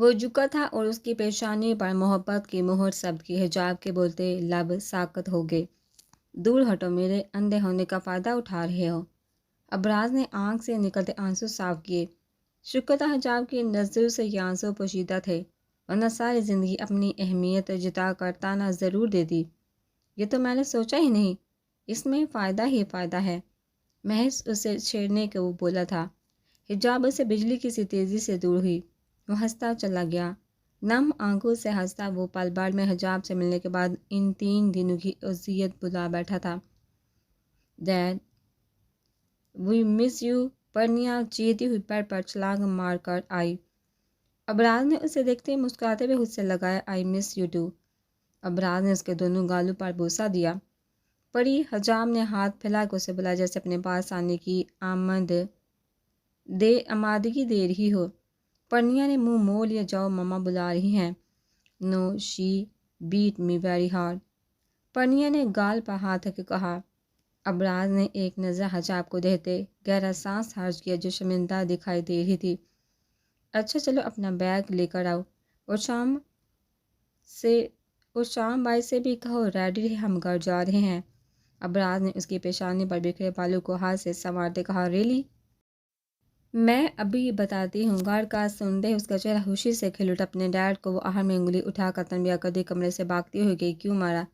وہ جھکا تھا اور اس کی پیشانی پر محبت کی مہر ثبت کی. حجاب کے بولتے لب ساکت ہو گئے. دور ہٹو، میرے اندھے ہونے کا فائدہ اٹھا رہے ہو. ابراز نے آنکھ سے نکلتے آنسو صاف کیے. شکر تھا حجاب کی نظروں سے یہ آنسو پوشیدہ تھے، ورنہ ساری زندگی اپنی اہمیت جتا کر تانا ضرور دیتی. یہ تو میں نے سوچا ہی نہیں، اس میں فائدہ ہی فائدہ ہے. محض اسے چھیڑنے کو وہ بولا تھا. حجاب اسے بجلی کی سی تیزی سے دور ہوئی. وہ ہنستا چلا گیا. نم آنکھوں سے ہنستا وہ پل بھر میں حجاب سے ملنے کے بعد ان 3 دنوں کی اذیت بلا بیٹھا تھا. Dad we miss you. Parniya چیختی ہوئی پیر پر چھلانگ مار کر آئی. ابراز نے اسے دیکھتے مسکراتے ہوئے اس سے لگایا آئی مس یو ٹو. ابراز نے اس کے دونوں گالوں پر بوسہ دیا. پری حجاب نے ہاتھ پھیلا کر اسے بلایا جیسے اپنے پاس آنے کی آمادگی دے رہی ہو. پرنیا نے منہ موڑ لیا. جاؤ، ماما بلا رہی ہیں. No she beat me very hard. Parniya نے گال پر ہاتھ رکھ کے کہا. ابراز نے ایک نظر حجاب کو دیکھتے گہرا سانس خارج کیا جو شرمندہ دکھائی دے رہی تھی. اچھا چلو اپنا بیگ لے کر آؤ اور شام بائی سے بھی کہو ریڈی رہے، ہم گھر جا رہے ہیں. ابراز نے اس کی پیشانی پر بکھرے بالوں کو ہاتھ سے سنوارتے کہا. ریلی؟ میں ابھی بتاتی ہوں. گھر کا سنتے اس کا چہرہ خوشی سے کھل اٹھا. اپنے ڈیڈ کو وہ آہر میں انگلی اٹھا کر تنبیہ کرتے کمرے سے بھاگتی ہوئی گئی. کیوں مارا؟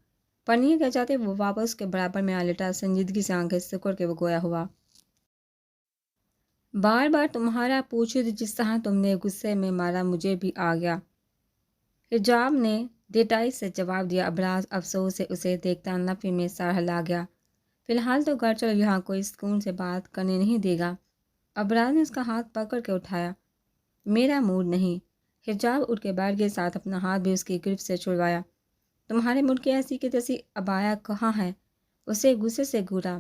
پرنیا کہہ جاتے وہ واپس کے برابر میں آ لیٹا. سنجیدگی سے آنکھیں سکڑ کے وہ گویا ہوا. بار بار تمہارا پوچھوں تو جس طرح تم نے غصے میں مارا مجھے بھی آ گیا. حجاب نے ڈٹائی سے جواب دیا. ابراز افسوس سے اسے دیکھتا نفی میں سر ہلا گیا. فی الحال تو گھر چلو، یہاں کوئی سکون سے بات کرنے نہیں دے گا. ابراز نے اس کا ہاتھ پکڑ کے اٹھایا. میرا موڈ نہیں. حجاب اٹھ کے بیٹھ کے ساتھ اپنا ہاتھ بھی اس کی گرفت سے چھڑوایا. تمہارے ملک کی ایسی کی تیسی عبایا کہاں ہے؟ اسے غصے سے گھورا.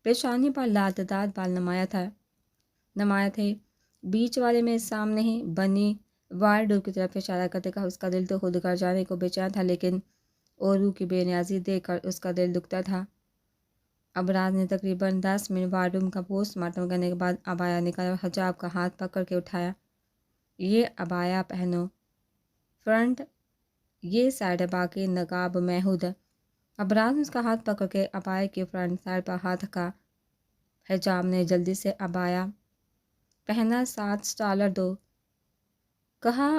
پیشانی پر لاتعداد بال نمایاں تھے. بیچ والے میں سامنے ہی بنی وارڈروب کی طرف اشارہ کرتے کہا. اس کا دل تو خود گھر جانے کو بے چین تھا، لیکن اورو کی بے نیازی دیکھ کر اس کا دل دکھتا تھا. ابراز نے تقریباً 10 منٹ وارڈروم کا پوسٹ مارٹم کرنے کے بعد عبایا نکالا اور حجاب کا ہاتھ پکڑ کے اٹھایا. یہ عبایا پہنو، فرنٹ یہ سائڈ ہے، باقی نقاب محدود. ابراز نے اس کا ہاتھ پکڑ کے عبایا کی فرنٹ سائڈ پر ہاتھ رکھا. حجاب نے جلدی سے عبایا پہنا. $7 دو، کہا.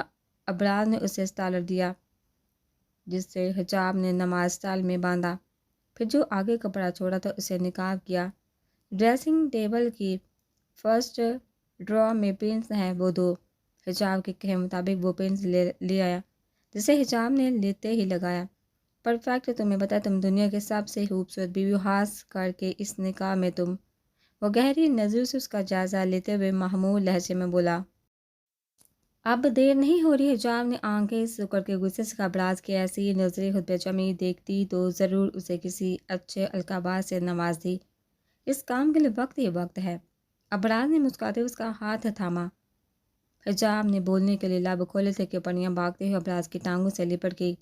ابراز نے اسے $7 دیا جس سے حجاب نے نماز اسٹائل میں باندھا. پھر جو آگے کپڑا چھوڑا تو اسے نقاب کیا. ڈریسنگ ٹیبل کی فرسٹ ڈرا میں پینس ہیں وہ 2. حجاب کے کہے مطابق وہ پینس لے آیا جسے حجاب نے لیتے ہی لگایا. پرفیکٹ. تمہیں بتا تم دنیا کے سب سے خوبصورت بیوی ہاس کر کے اس نکاح میں تم. وہ گہری نظروں سے اس کا جائزہ لیتے ہوئے محمول لہجے میں بولا. اب دیر نہیں ہو رہی. حجاب نے آنکھیں سکڑ کے غصے سے کہا. ابراز کی ایسی نظریں خود پہ جمی دیکھتی تو ضرور اسے کسی اچھے القابات سے نوازتی. اس کام کے لیے وقت ہی وقت ہے. ابراز نے مسکراتے اس کا ہاتھ تھاما. حجاب نے بولنے کے لیے لب کھولے تھے کہ پرنیا بھاگتے ہوئے ابراز کی ٹانگوں سے لپٹ گئی.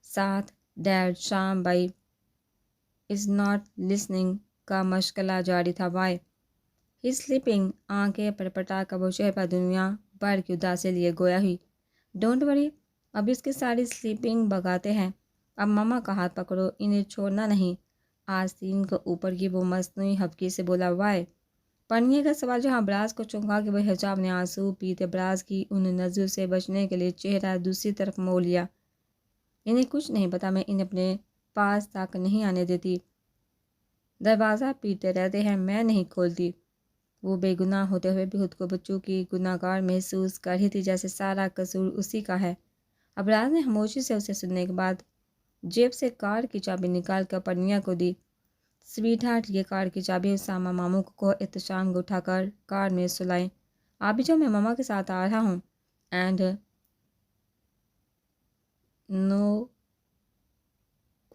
ساتھ ڈیڈ شام بائی از ناٹ لسننگ کا مشغلہ جاری تھا. Why he sleeping. آنکھیں پٹپٹا کر وہ چہرے پر دنیا بھر کی اداسی لیے گویا ہوئی. ڈونٹ وری، اب اس کی ساری سلیپنگ بگاتے ہیں. اب ماما کا ہاتھ پکڑو، انہیں چھوڑنا نہیں. آستین کو اوپر کی وہ مصنوعی ہبکی سے بولا. وائی؟ پرنیا کا سوال جہاں ابراز کو چونکا کہ وہ حجاب نے آنسو پیتے ابراز کی ان نظروں سے بچنے کے لیے چہرہ دوسری طرف موڑ لیا. انہیں کچھ نہیں پتا، میں انہیں اپنے پاس تک نہیں آنے دیتی. دروازہ پیٹتے رہتے ہیں، میں نہیں کھولتی. وہ بے گناہ ہوتے ہوئے بھی خود کو بچوں کی گناہ گار محسوس کر رہی تھی، جیسے سارا قصور اسی کا ہے. ابراز نے خاموشی سے اسے سننے کے بعد جیب سے کار کی چابی نکال کر پرنیا کو دی. سویٹ ہارٹ، یہ کار کی چابی. اسامہ ماموں کو احتشام کو اٹھا کر کار میں سلائیں. آپ بھی جو، میں ماما کے ساتھ آ رہا ہوں. And no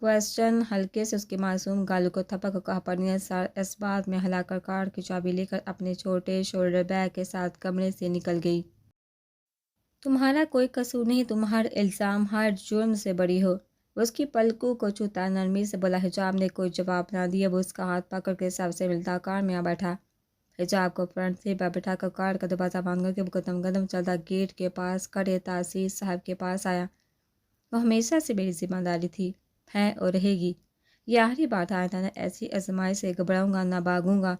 question. ہلکے سے اس کے معصوم گالوں کو تھپک کر کہا. پرنیا سر اس بات میں ہلا کر کار کی چابی لے کر اپنے چھوٹے شولڈر بیگ کے ساتھ کمرے سے نکل گئی. تمہارا کوئی قصور نہیں، تم ہر الزام ہر جرم سے بری ہو. وہ اس کی پلکوں کو چھوتا نرمی سے بولا. حجاب نے کوئی جواب نہ دیا. وہ اس کا ہاتھ پکڑ کے سب سے ملتا کار میں آ بیٹھا. حجاب کو فرنٹ سیٹ پر بٹھا کر کار کا دروازہ بند کر کے وہ قدم قدم چلتا گیٹ کے پاس کھڑے تحصیل صاحب کے پاس آیا۔ وہ ہمیشہ سے میری ذمہ داری تھی، ہے اور رہے گی۔ یہ آخری بات آئندہ نہ ایسی آزمائش سے گھبراؤں گا نہ بھاگوں گا۔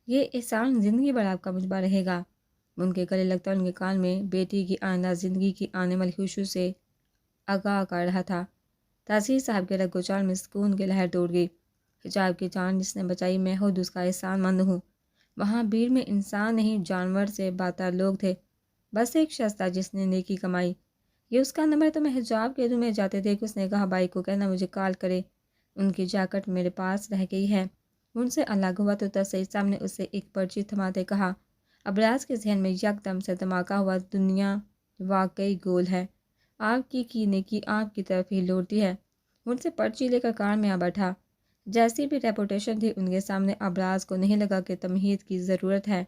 یہ احسان زندگی بھر آپ کا مجھ پر رہے گا۔ ان کے گلے لگتا ان کے کان میں بیٹی کی آئندہ زندگی کی آنے والی خوشی سے آگاہ کر رہا تھا۔ تحصیل صاحب کے رگ و جان میں سکون کی لہر دوڑ گئی۔ حجاب کی جان جس نے بچائی، میں خود اس کا احسان مند ہوں۔ وہاں بھیڑ میں انسان نہیں جانور سے بدتر لوگ تھے، بس ایک شخص تھا جس نے نیکی کمائی۔ یہ اس کا نمبر تو میں حجاب کے روم میں جاتے دیکھ اس نے کہا بھائی کو کہنا مجھے کال کرے، ان کی جیکٹ میرے پاس رہ گئی ہے۔ ان سے الگ ہوا تو تحصیل صاحب نے اسے ایک پرچی تھماتے کہا۔ ابراز کے ذہن میں یکدم سے دھماکہ ہوا، دنیا واقعی گول ہے، آپ کی نیکی آپ کی طرف ہی لوٹتی ہے۔ ان سے پرچی لے کر کار میں آ بیٹھا۔ جیسی بھی ریپوٹیشن تھی ان کے سامنے ابراز کو نہیں لگا کہ تمہید کی ضرورت ہے۔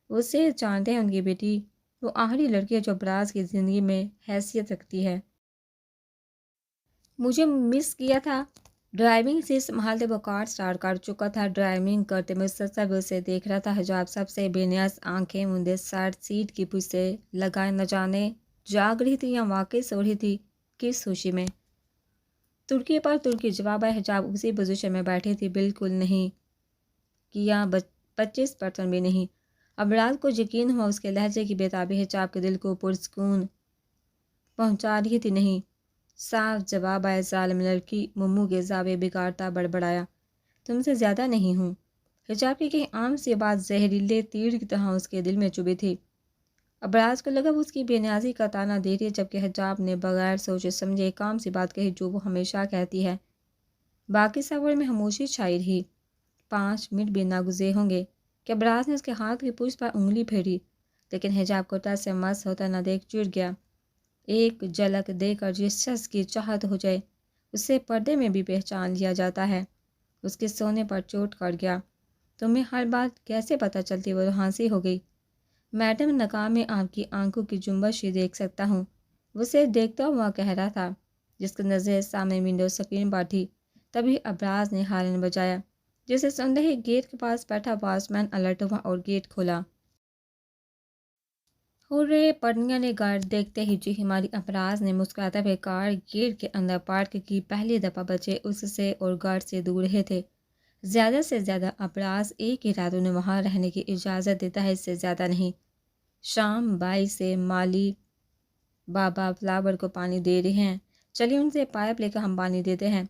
وہ سے جانتے ہیں ان کی بیٹی وہ آخری لڑکی ہے جو ابراز کی زندگی میں حیثیت رکھتی ہے۔ مجھے مس کیا تھا۔ ڈرائیونگ سیٹ سنبھالتے وہ کار سٹارٹ کر چکا تھا۔ ڈرائیونگ کرتے مسلسل وہ اسے دیکھ رہا تھا۔ حجاب سب سے بے نیاز آنکھیں مندے سائڈ سیٹ کی پشت سے لگائے نہ جانے جاگ رہی تھی یا واقعی سو رہی تھی کس خوشی میں۔ ترکی پر ترکی جواب ہے۔ حجاب اسی پوزیشن میں بیٹھی تھی، بالکل نہیں کیا 25% بھی نہیں۔ ابراز کو یقین ہوا اس کے لہجے کی بےتابی حجاب کے دل کو پرسکون پہنچا رہی تھی۔ نہیں، صاف جواب آیا۔ ظالم لڑکی ممو کے زاویے بگاڑتا بڑبڑایا، تم سے زیادہ نہیں ہوں۔ حجاب کی کہیں عام سی بات زہریلے تیر کی طرح اس کے دل میں چبھی تھی۔ ابراز کو لگا وہ اس کی بے نیازی کا طعنہ دے رہی ہے، جبکہ حجاب نے بغیر سوچے سمجھے ایک عام سی بات کہی جو وہ ہمیشہ کہتی ہے۔ باقی سفر میں خاموشی چھائی رہی۔ 5 منٹ بھی نہ گزرے ہوں گے کہ ابراز نے اس کے ہاتھ کی پشت پر انگلی پھیری، لیکن حجاب کو ٹچ سے مس ہوتا نہ دیکھ چڑ گیا۔ ایک جھلک دے کر جس شخص کی چاہت ہو جائے اسے پردے میں بھی پہچان لیا جاتا ہے۔ اس کے سونے پر چوٹ کر گیا۔ تمہیں ہر بات کیسے پتہ چلتی؟ وہ ہنسی ہو گئی۔ میڈم نقاب میں آپ کی آنکھوں کی جنبش ہی دیکھ سکتا ہوں، وہ اسے دیکھتا ہوا کہہ رہا تھا جس کی نظر سامنے ونڈو اسکرین پر تھی۔ تبھی ابراز نے ہارن بجایا، جسے سنتے ہی گیٹ کے پاس بیٹھا واچ مین الرٹ ہوا اور گیٹ کھولا۔ ہورے! پٹنیا نے گھر دیکھتے ہی جی ہماری ابراز نے مسکراتے ہوئے کار گیٹ کے اندر پارک کی۔ پہلی دفعہ بچے اس سے اور گھر سے دور رہے تھے۔ زیادہ سے زیادہ ابراز ایک ہی رات انہیں وہاں رہنے کی اجازت دیتا ہے، اس سے زیادہ نہیں۔ شام 22 سے مالی بابا فلاور کو پانی دے رہے ہیں، چلیے ان سے پائپ لے کر ہم پانی دیتے ہیں۔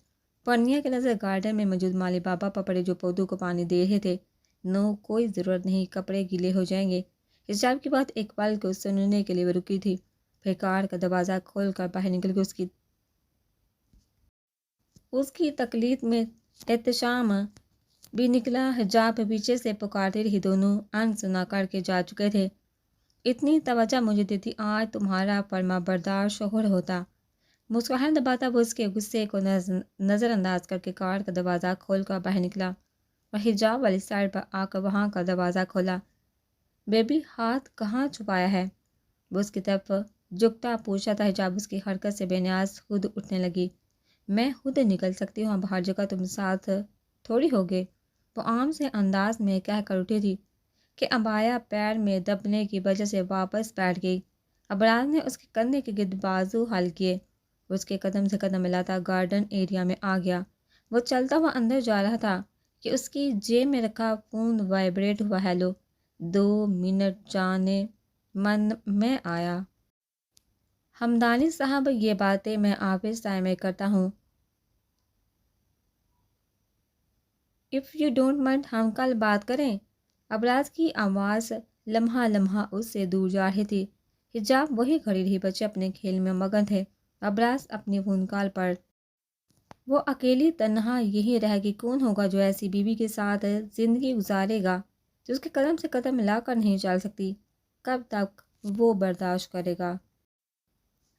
پرنیا کے نظر گارڈن میں موجود مالی بابا پر پڑے جو پودوں کو پانی دے رہے تھے۔ نو، کوئی ضرورت نہیں، کپڑے گیلے ہو جائیں گے۔ حجاب کی بات ایک پل کو سننے کے لیے وہ رکی تھی، پھر کار کا دروازہ کھول کر باہر نکل گئی۔ اس کی تقلید میں احتشام بھی نکلا۔ حجاب پیچھے سے پکارتی رہی، دونوں انسنا کر کے جا چکے تھے۔ اتنی توجہ مجھے دیتی آج تمہارا فرما بردار شوہر ہوتا۔ مسکراہٹ دباتا وہ اس کے غصے کو نظر انداز کر کے کار کا دروازہ کھول کر باہر نکلا اور حجاب والی سائڈ پر آ کر وہاں کا دروازہ کھولا۔ بیبی ہاتھ کہاں چھپایا ہے؟ وہ اس کی طرف جھکتا پوچھا تھا۔ حجاب اس کی حرکت سے بے نیاز خود اٹھنے لگی۔ میں خود نکل سکتی ہوں، اب ہر جگہ تم ساتھ تھوڑی ہوگے، وہ عام سے انداز میں کہہ کر اٹھی تھی کہ عبایا پیر میں دبنے کی وجہ سے واپس بیٹھ گئی۔ ابراز نے اس کے کندھے کے گرد بازو حل کیے، اس کے قدم سے قدم ملاتا گارڈن ایریا میں آ گیا۔ وہ چلتا ہوا اندر جا رہا تھا کہ اس کی جیب میں رکھا فون وائبریٹ ہوا۔ ہیلو! 2 منٹ جانے من میں آیا۔ ہمدانی صاحب، یہ باتیں میں آفس ٹائم میں کرتا ہوں۔ اف یو ڈونٹ مائنڈ ہم کل بات کریں؟ ابراز کی آواز لمحہ لمحہ اس سے دور جا رہی تھی۔ حجاب وہی کھڑی رہی، بچے اپنے کھیل میں مگن تھے، ابراز اپنی فون کال پر۔ وہ اکیلی تنہا یہی رہے گی۔ کون ہوگا جو ایسی بیوی کے ساتھ زندگی گزارے گا جو اس کے قدم سے قدم ملا کر نہیں چل سکتی؟ کب تک وہ برداشت کرے گا؟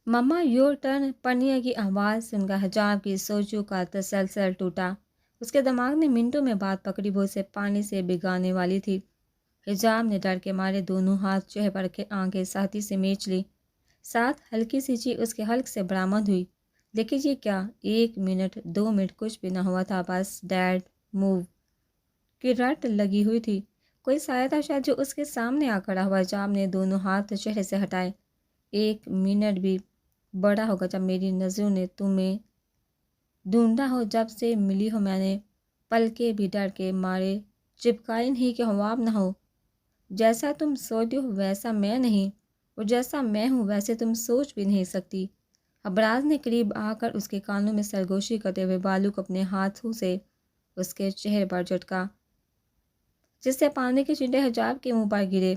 مما یور ٹرن! پرنیا کی آواز سن کر حجاب کی سوچوں کا تسلسل ٹوٹا۔ اس کے دماغ نے منٹوں میں بات پکڑی، وہ اسے پانی سے بھگانے والی تھی۔ حجاب نے ڈر کے مارے دونوں ہاتھ چہرے پر رکھے، آنکھیں سختی سے میچ لی، ساتھ ہلکی سی چیخ اس کے حلق سے برآمد ہوئی۔ دیکھیے یہ کیا! 1 منٹ 2 منٹ کچھ بھی نہ ہوا تھا، بس ڈیڈ موو کی رٹ لگی ہوئی تھی۔ کوئی سایہ تھا شاید جو اس کے سامنے آ کھڑا ہوا۔ حجاب نے دونوں ہاتھ چہرے سے ہٹائے۔ 1 منٹ بھی بڑا ہوگا جب میری نظروں نے تمہیں ڈھونڈا ہو، جب سے ملی ہو میں نے پلکیں بھی ڈر کے مارے چپکائی نہیں کہ خواب نہ ہو۔ جیسا تم سوچتی ہو ویسا میں نہیں، اور جیسا میں ہوں ویسے تم سوچ بھی نہیں سکتی۔ ابراز نے قریب آ کر اس کے کانوں میں سرگوشی کرتے ہوئے بالوں کو اپنے ہاتھوں سے اس کے چہرے پر جھٹکا، جس سے پانی کے چھینٹے حجاب کے منہ پر گرے۔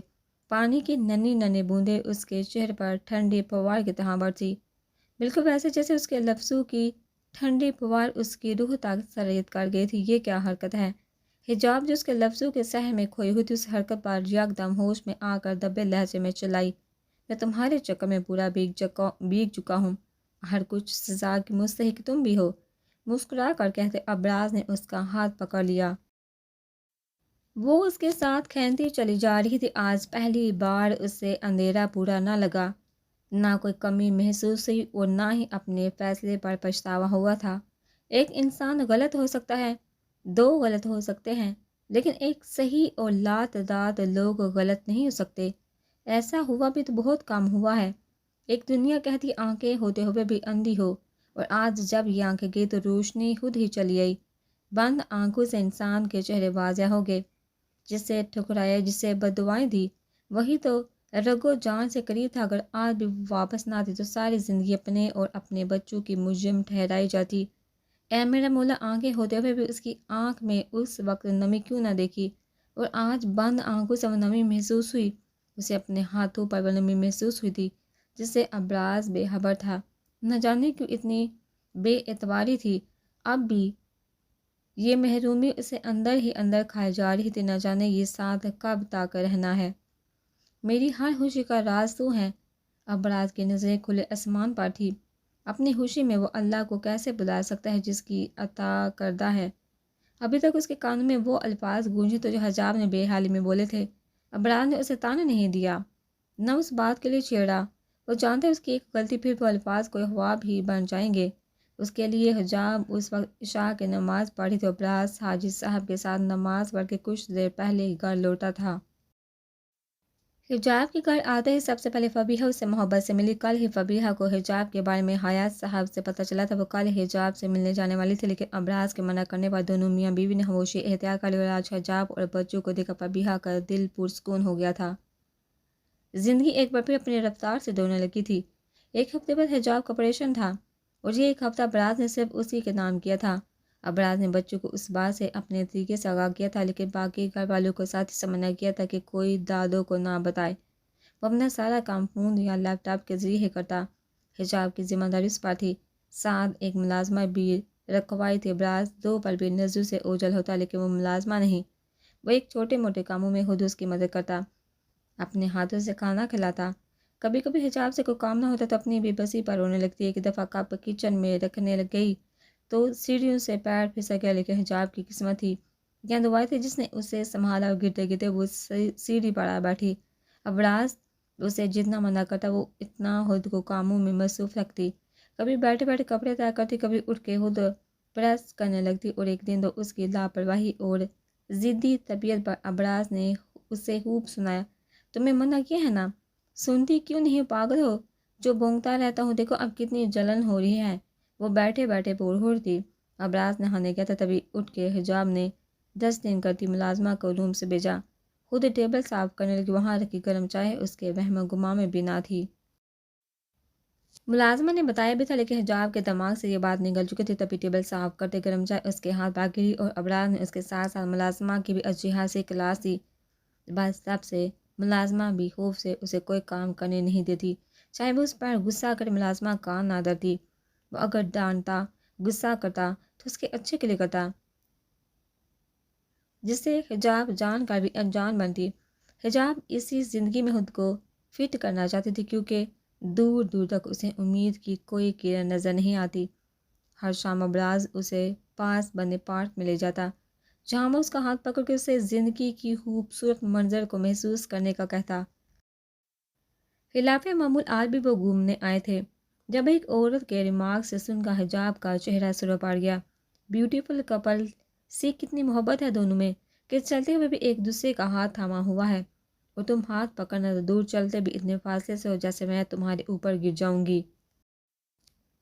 پانی کی ننھی ننھی بوندیں اس کے چہرے پر ٹھنڈی پھوار کی طرح برسی، بالکل ویسے جیسے اس کے لفظوں کی ٹھنڈی پھوار اس کی روح تک سرایت کر گئی تھی۔ یہ کیا حرکت ہے؟ حجاب جو اس کے لفظوں کے سحر میں کھوئی ہوئی تھی، اس حرکت پر یکدم ہوش میں آ کر دبے لہجے میں چلائی، میں تمہارے چکر میں پورا بھیگ چکا ہوں، ہر کچھ سزا کی مستحق تم بھی ہو۔ مسکرا کر کہتے ابراز نے اس کا ہاتھ پکڑ لیا۔ وہ اس کے ساتھ کھینتی چلی جا رہی تھی۔ آج پہلی بار اسے اندھیرا پورا نہ لگا، نہ کوئی کمی محسوس ہوئی اور نہ ہی اپنے فیصلے پر پچھتاوا ہوا تھا۔ ایک انسان غلط ہو سکتا ہے، 2 غلط ہو سکتے ہیں، لیکن ایک صحیح اور لاتعداد لوگ غلط نہیں ہو سکتے۔ ایسا ہوا بھی تو بہت کم ہوا ہے۔ ایک دنیا کہتی آنکھیں ہوتے ہوئے بھی اندھی ہو، اور آج جب یہ آنکھیں گئی تو روشنی خود ہی چلی آئی۔ بند آنکھوں سے انسان کے چہرے واضح ہو گئے۔ جسے ٹھکرایا، جسے بددعائیں دی، وہی تو رگو جان سے قریب تھا۔ اگر آج بھی واپس نہ آتی تو ساری زندگی اپنے اور اپنے بچوں کی مجرم ٹھہرائی جاتی۔ اے میرا مولا، آنکھیں ہوتے ہوئے بھی اس کی آنکھ میں اس وقت نمی کیوں نہ دیکھی؟ اور آج بند آنکھوں سے وہ نمی محسوس ہوئی۔ اسے اپنے ہاتھوں پر وہ نمی محسوس ہوئی تھی جس سے ابراز بے خبر تھا۔ نہ جانے کیوں اتنی بے اعتباری تھی، اب بھی یہ محرومی اسے اندر ہی اندر کھائے جا رہی تھی۔ نہ جانے یہ ساتھ کب تک رہنا ہے۔ میری ہر خوشی کا راز تو ہے۔ ابراز کی نظریں کھلے آسمان پر تھی۔ اپنی خوشی میں وہ اللہ کو کیسے بلا سکتا ہے جس کی عطا کردہ ہے؟ ابھی تک اس کے کانوں میں وہ الفاظ گونجے تو جو حجاب نے بے حالی میں بولے تھے۔ ابراز نے اسے طعنہ نہیں دیا، نہ اس بات کے لیے چھیڑا۔ وہ جانتے اس کی ایک غلطی پھر وہ الفاظ کوئی خواب ہی بن جائیں گے۔ اس کے لیے حجاب اس وقت عشاء کی نماز پڑھی تو ابراز حاجی صاحب کے ساتھ نماز پڑھ کے کچھ دیر پہلے ہی گھر لوٹا تھا۔ حجاب کے گھر آتے ہی سب سے پہلے فبیہہ اس سے محبت سے ملی۔ کل ہی فبیہہ کو حجاب کے بارے میں حیات صاحب سے پتہ چلا تھا۔ وہ کل ہی حجاب سے ملنے جانے والی تھی، لیکن ابراز کے منع کرنے پر دونوں میاں بیوی نے خاموشی اختیار کر لی، اور آج حجاب اور بچوں کو دیکھ کر فبیہہ کا دل پرسکون ہو گیا تھا۔ زندگی ایک بار پھر اپنی رفتار سے دوڑنے لگی تھی۔ ایک ہفتے بعد حجاب کا آپریشن تھا، اور یہ ایک ہفتہ ابراز نے صرف اسی کے نام کیا تھا۔ ابراز نے بچوں کو اس بات سے اپنے طریقے سے آگاہ کیا تھا، لیکن باقی گھر والوں کو ساتھ ہی سے منع کیا تھا کہ کوئی دادوں کو نہ بتائے۔ وہ اپنا سارا کام فون یا لیپ ٹاپ کے ذریعے ہی کرتا۔ حجاب کی ذمہ داری اس پر تھی، ساتھ ایک ملازمہ بھی رکھوائی تھی۔ ابراز 2 پل بھی نظروں سے اوجھل ہوتا، لیکن وہ ملازمہ نہیں، وہ ایک چھوٹے موٹے کاموں میں خود اس کی مدد کرتا، اپنے ہاتھوں سے کھانا کھلاتا۔ کبھی کبھی حجاب سے کوئی کام نہ ہوتا تو اپنی بے بسی پر رونے لگتی۔ ایک دفعہ کپ کچن میں رکھنے لگ گئی تو سیڑھیوں سے پیر پھسل گیا، لیکن حجاب کی قسمت تھی یا دعائیں تھی جس نے اسے سنبھالا، اور گرتے گرتے وہ سیڑھی پر آ بیٹھی۔ ابراز اسے جتنا منع کرتا وہ اتنا خود کو کاموں میں مصروف رکھتی۔ کبھی بیٹھے بیٹھے کپڑے طے کرتی، کبھی اٹھ کے خود پریس کرنے لگتی، اور ایک دن تو اس کی لاپرواہی اور ضدی طبیعت پر ابراز نے اسے خوب سنایا، تمہیں منع کیا ہے نا، سنتی کیوں نہیں پاگل ہو، جو بونگتا رہتا ہوں، دیکھو اب کتنی جلن ہو رہی ہے۔ وہ بیٹھے بیٹھے پرہر تھی۔ ابراز نہانے گیا تھا، تبھی اٹھ کے حجاب نے 10 دن کرتی ملازمہ کو روم سے بھیجا۔ خود ٹیبل صاف کرنے لگی، وہاں رکھی گرم چائے اس کے وہم و گمان میں بھی نہ تھی۔ ملازمہ نے بتایا بھی تھا، لیکن حجاب کے دماغ سے یہ بات نکل چکی تھی۔ تبھی ٹیبل صاف کرتے گرم چائے اس کے ہاتھ پر گری، اور ابراز نے اس کے ساتھ ساتھ ملازمہ کی بھی اچھی خاصی کلاس دی۔ بس تب سے ملازمہ بھی خوف سے اسے کوئی کام کرنے نہیں دیتی، چاہے وہ اس پر غصہ کرے۔ ملازمہ کان نہ دھرتی، وہ اگر ڈانٹتا غصہ کرتا تو اس کے اچھے کے لیے کرتا، جس سے حجاب جان کر بھی انجان بنتی۔ حجاب اسی زندگی میں خود کو فٹ کرنا چاہتی تھی، کیونکہ دور دور تک اسے امید کی کوئی کرن نظر نہیں آتی۔ ہر شام ابراز اسے پاس بندے پارک میں لے جاتا، جہاں وہ اس کا ہاتھ پکڑ کے اسے زندگی کی خوبصورت منظر کو محسوس کرنے کا کہتا۔ خلاف معمول آج بھی وہ گھومنے آئے تھے، جب ایک عورت کے ریمارک سے سن کر حجاب کا چہرہ سرخ پڑ گیا۔ بیوٹیفل کپل سی، کتنی محبت ہے دونوں میں، کہ چلتے ہوئے بھی ایک دوسرے کا ہاتھ تھاما ہوا ہے اور تم ہاتھ پکڑنا تو دور چلتے بھی اتنے فاصلے سے ہو جیسے میں تمہارے اوپر گر جاؤں گی۔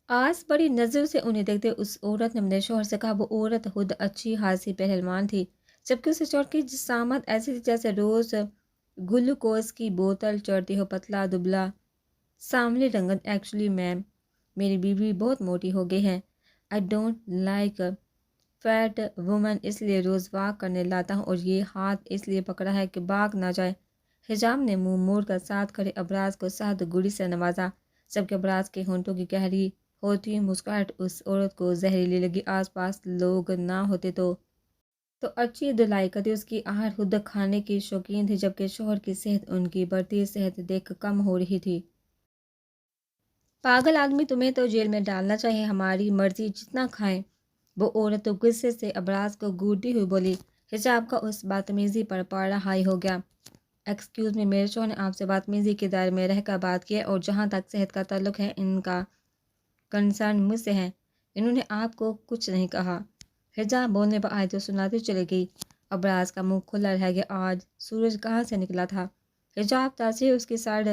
آس بڑی نظر سے انہیں دیکھتے اس عورت نے اپنے شوہر سے کہا۔ وہ عورت خود اچھی خاصی پہلوان تھی، جبکہ اسے چوٹ کی جسامت ایسی تھی جیسے روز گلوکوز کی بوتل چڑھتی ہو، پتلا دبلا ساملی رنگت۔ ایکچولی میم، میری بیوی بہت موٹی ہو گئی ہے۔ I don't like fat woman, اس لیے روز واک کرنے لاتا ہوں اور یہ ہاتھ اس لیے پکڑا ہے کہ بھاگ نہ جائے۔ حجاب نے منہ موڑ کر ساتھ کھڑے ابراز کو سخت گولی سے نوازا، جبکہ ابراز کے ہونٹوں کی گہری ہوتی ہوئی مسکراہٹ اس عورت کو زہریلی لگی۔ آس پاس لوگ نہ ہوتے تو اچھی دلائی کرتی۔ اس کی آہٹ خود کھانے کی شوقین تھی، جبکہ شوہر کی صحت ان کی بڑھتی صحت دیکھ کر کم ہو رہی تھی۔ پاگل آدمی، تمہیں تو جیل میں ڈالنا چاہیے، ہماری مرضی جتنا کھائیں۔ وہ عورت تو غصے سے ابراز کو گھورتی ہوئی بولی۔ حجاب کا اس بدتمیزی پر پارا ہائی ہو گیا۔ ایکسکیوز می، میرے شوہر نے آپ سے بدتمیزی کے دائرے میں رہ کر بات کی ہے، اور جہاں تک صحت کا تعلق ہے ان کا کنسرن مجھ سے ہے۔ انہوں نے آپ کو کچھ نہیں کہا۔ حجاب بولنے پر آئی تو سناتی چلی گئی۔ ابراز کا منہ کھلا رہ گیا۔ آج سورج کہاں سے نکلا تھا؟ حجاب تاثیر اس کی سڑ،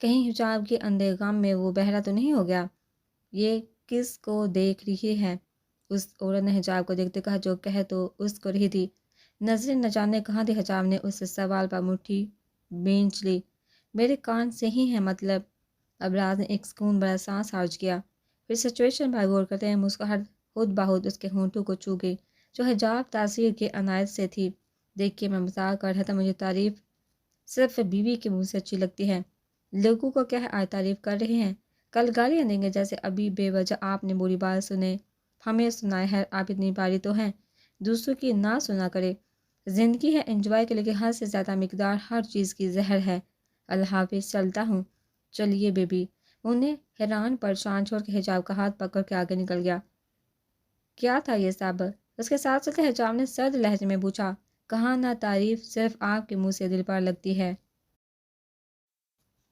کہیں حجاب کے اندھے غم میں وہ بہرا تو نہیں ہو گیا؟ یہ کس کو دیکھ رہی ہے؟ اس عورت نے حجاب کو دیکھتے کہا، جو کہہ تو اس کو رہی تھی۔ نظریں نہ جانے کہاں تھی۔ حجاب نے اس سوال پر مٹھی بھینچ لی۔ میرے کان سے ہی ہے مطلب؟ ابراز نے ایک سکون بھرا سانس خارج کیا، پھر سچویشن پر غور کرتے ہیں مسکراہٹ خود بخود اس کے ہونٹوں کو چھو گئی، جو حجاب تاثیر کے عنایت سے تھی۔ دیکھیے، میں مذاق کر رہا تھا، مجھے تعریف صرف بیوی کے منہ سے اچھی لگتی ہے۔ لوگوں کو کیا ہے، آج تعریف کر رہے ہیں، کل گالیاں دیں گے، جیسے ابھی بے وجہ آپ نے بری بات سنے ہمیں سنائے۔ ہے آپ اتنی باری تو ہیں، دوسروں کی نہ سنا کرے۔ زندگی ہے، انجوائے کے لیے حد سے زیادہ مقدار ہر چیز کی زہر ہے۔ اللہ حافظ، چلتا ہوں۔ چلیے بیبی۔ انہیں حیران پریشان چھوڑ کے حجاب کا ہاتھ پکڑ کے آگے نکل گیا۔ کیا تھا یہ سب؟ اس کے ساتھ چلتے حجاب نے سرد لہجے میں پوچھا۔ کہاں نہ تعریف صرف آپ کے منہ سے دل پر لگتی ہے۔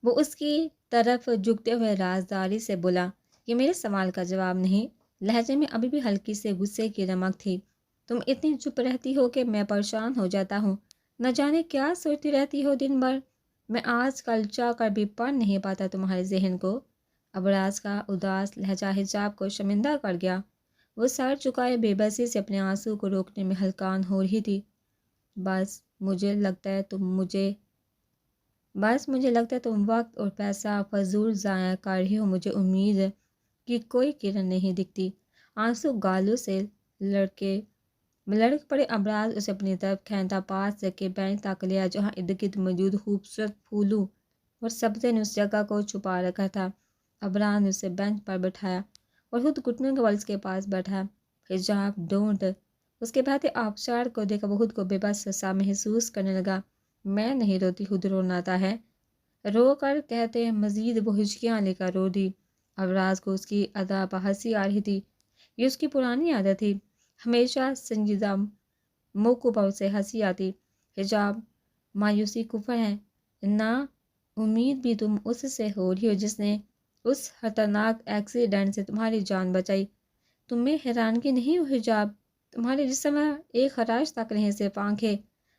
وہ اس کی طرف جھکتے ہوئے رازداری سے بولا۔ یہ میرے سوال کا جواب نہیں۔ لہجے میں ابھی بھی ہلکی سے غصے کی رمق تھی۔ تم اتنی چپ رہتی ہو کہ میں پریشان ہو جاتا ہوں۔ نہ جانے کیا سوچتی رہتی ہو دن بھر۔ میں آج کل چاہ کر بھی پڑھ نہیں پاتا تمہارے ذہن کو۔ ابراز کا اداس لہجہ حجاب کو شرمندہ کر گیا۔ وہ سر چکائے بے بسی سے اپنے آنسو کو روکنے میں ہلکان ہو رہی تھی۔ بس مجھے لگتا ہے تم وقت اور پیسہ فضول ضائع کر رہی ہو۔ مجھے امید کی کوئی کرن نہیں دکھتی۔ آنسو گالوں سے لڑک پڑے ابراز اسے اپنی طرف کھینچا، پاس کے بینچ تک لیا جہاں ارد گرد موجود خوبصورت پھولوں اور سبزے نے اس جگہ کو چھپا رکھا تھا۔ ابراز نے اسے بینچ پر بٹھایا اور خود گھٹنوں کے بل اس کے پاس بیٹھا۔ حجاب ڈونٹ۔ اس کے بہتے آبشار کو دیکھ وہ خود کو بے بس سا محسوس کرنے لگا۔ میں نہیں روتی، خود رونا آتا ہے۔ رو کر کہتے مزید وہ ہچکیاں لے کر رو دی۔ ابراز کو اس کی ادا پر ہنسی آ رہی تھی۔ یہ اس کی پرانی عادت تھی، ہمیشہ سنجیدہ موقعوں پر اسے ہنسی آتی۔ حجاب، مایوسی کفر ہے، نا امید بھی تم اس سے ہو رہی ہو جس نے اس خطرناک ایکسیڈنٹ سے تمہاری جان بچائی۔ تمہیں حیرانگی نہیں ہو حجاب؟ تمہارے جسم میں ایک خراش تک نہیں، صرف آنکھیں۔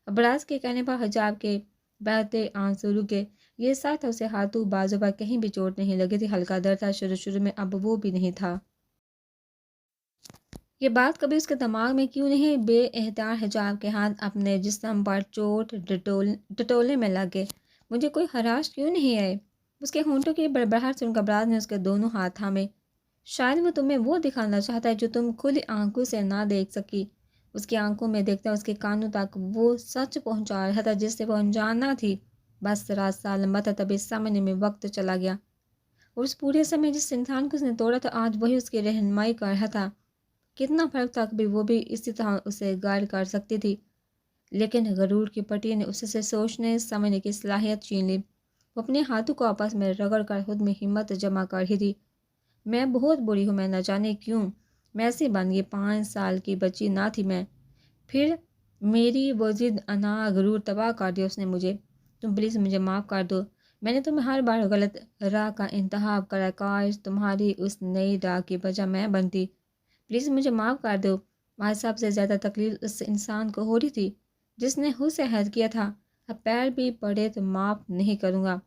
ابراز کے کہنے پر حجاب کے بہتے آنسو رکے۔ یہ ساتھ تھا، اسے ہاتھوں بازو پر کہیں بھی چوٹ نہیں لگی تھی، ہلکا درد تھا شروع میں، اب وہ بھی نہیں تھا۔ یہ بات کبھی اس کے دماغ میں کیوں نہیں؟ بے احتیاط حجاب کے ہاتھ اپنے جسم پر چوٹ ٹٹولنے میں لگ گئے۔ مجھے کوئی خراش کیوں نہیں آئے؟ اس کے ہونٹوں کی بڑبڑاہٹ سن کر ابراز نے اس کے دونوں ہاتھ تھامے۔ شاید وہ تمہیں وہ دکھانا چاہتا ہے جو تم کھلی آنکھوں سے نہ دیکھ سکی۔ اس کی آنکھوں میں دیکھتا اس کے کانوں تک وہ سچ پہنچا رہا تھا جس سے وہ انجان نہ تھی۔ بس راستہ لمبا تھا، تبھی سمجھنے میں وقت چلا گیا، اور اس پورے سمے جس انسان کو اس نے توڑا تھا آج وہی اس کی رہنمائی کر رہا تھا۔ کتنا فرق تھا، کبھی وہ بھی اسی طرح اسے غائب کر سکتی تھی، لیکن غرور کی پٹی نے اس سے سوچنے سمجھنے کی صلاحیت چھین لی۔ وہ اپنے ہاتھوں کو آپس میں رگڑ کر خود میں ہمت جمع کر رہی تھی۔ میں بہت بری ہوں، میں نہ جانے کیوں میں ایسی بن گئی، 5 سال کی بچی نہ تھی میں۔ پھر میری وہ ضد، انا، غرور تباہ کر دیا اس نے مجھے۔ تم پلیز مجھے معاف کر دو، میں نے تمہیں ہر بار غلط راہ کا انتخاب کرا، کاش تمہاری اس نئی راہ کی وجہ میں بنتی۔ پلیز مجھے معاف کر دو۔ ماں صاحب سے زیادہ تکلیف اس انسان کو ہو رہی تھی جس نے خود سے عہد کیا تھا اب پیر بھی پڑے تو معاف نہیں کروں گا۔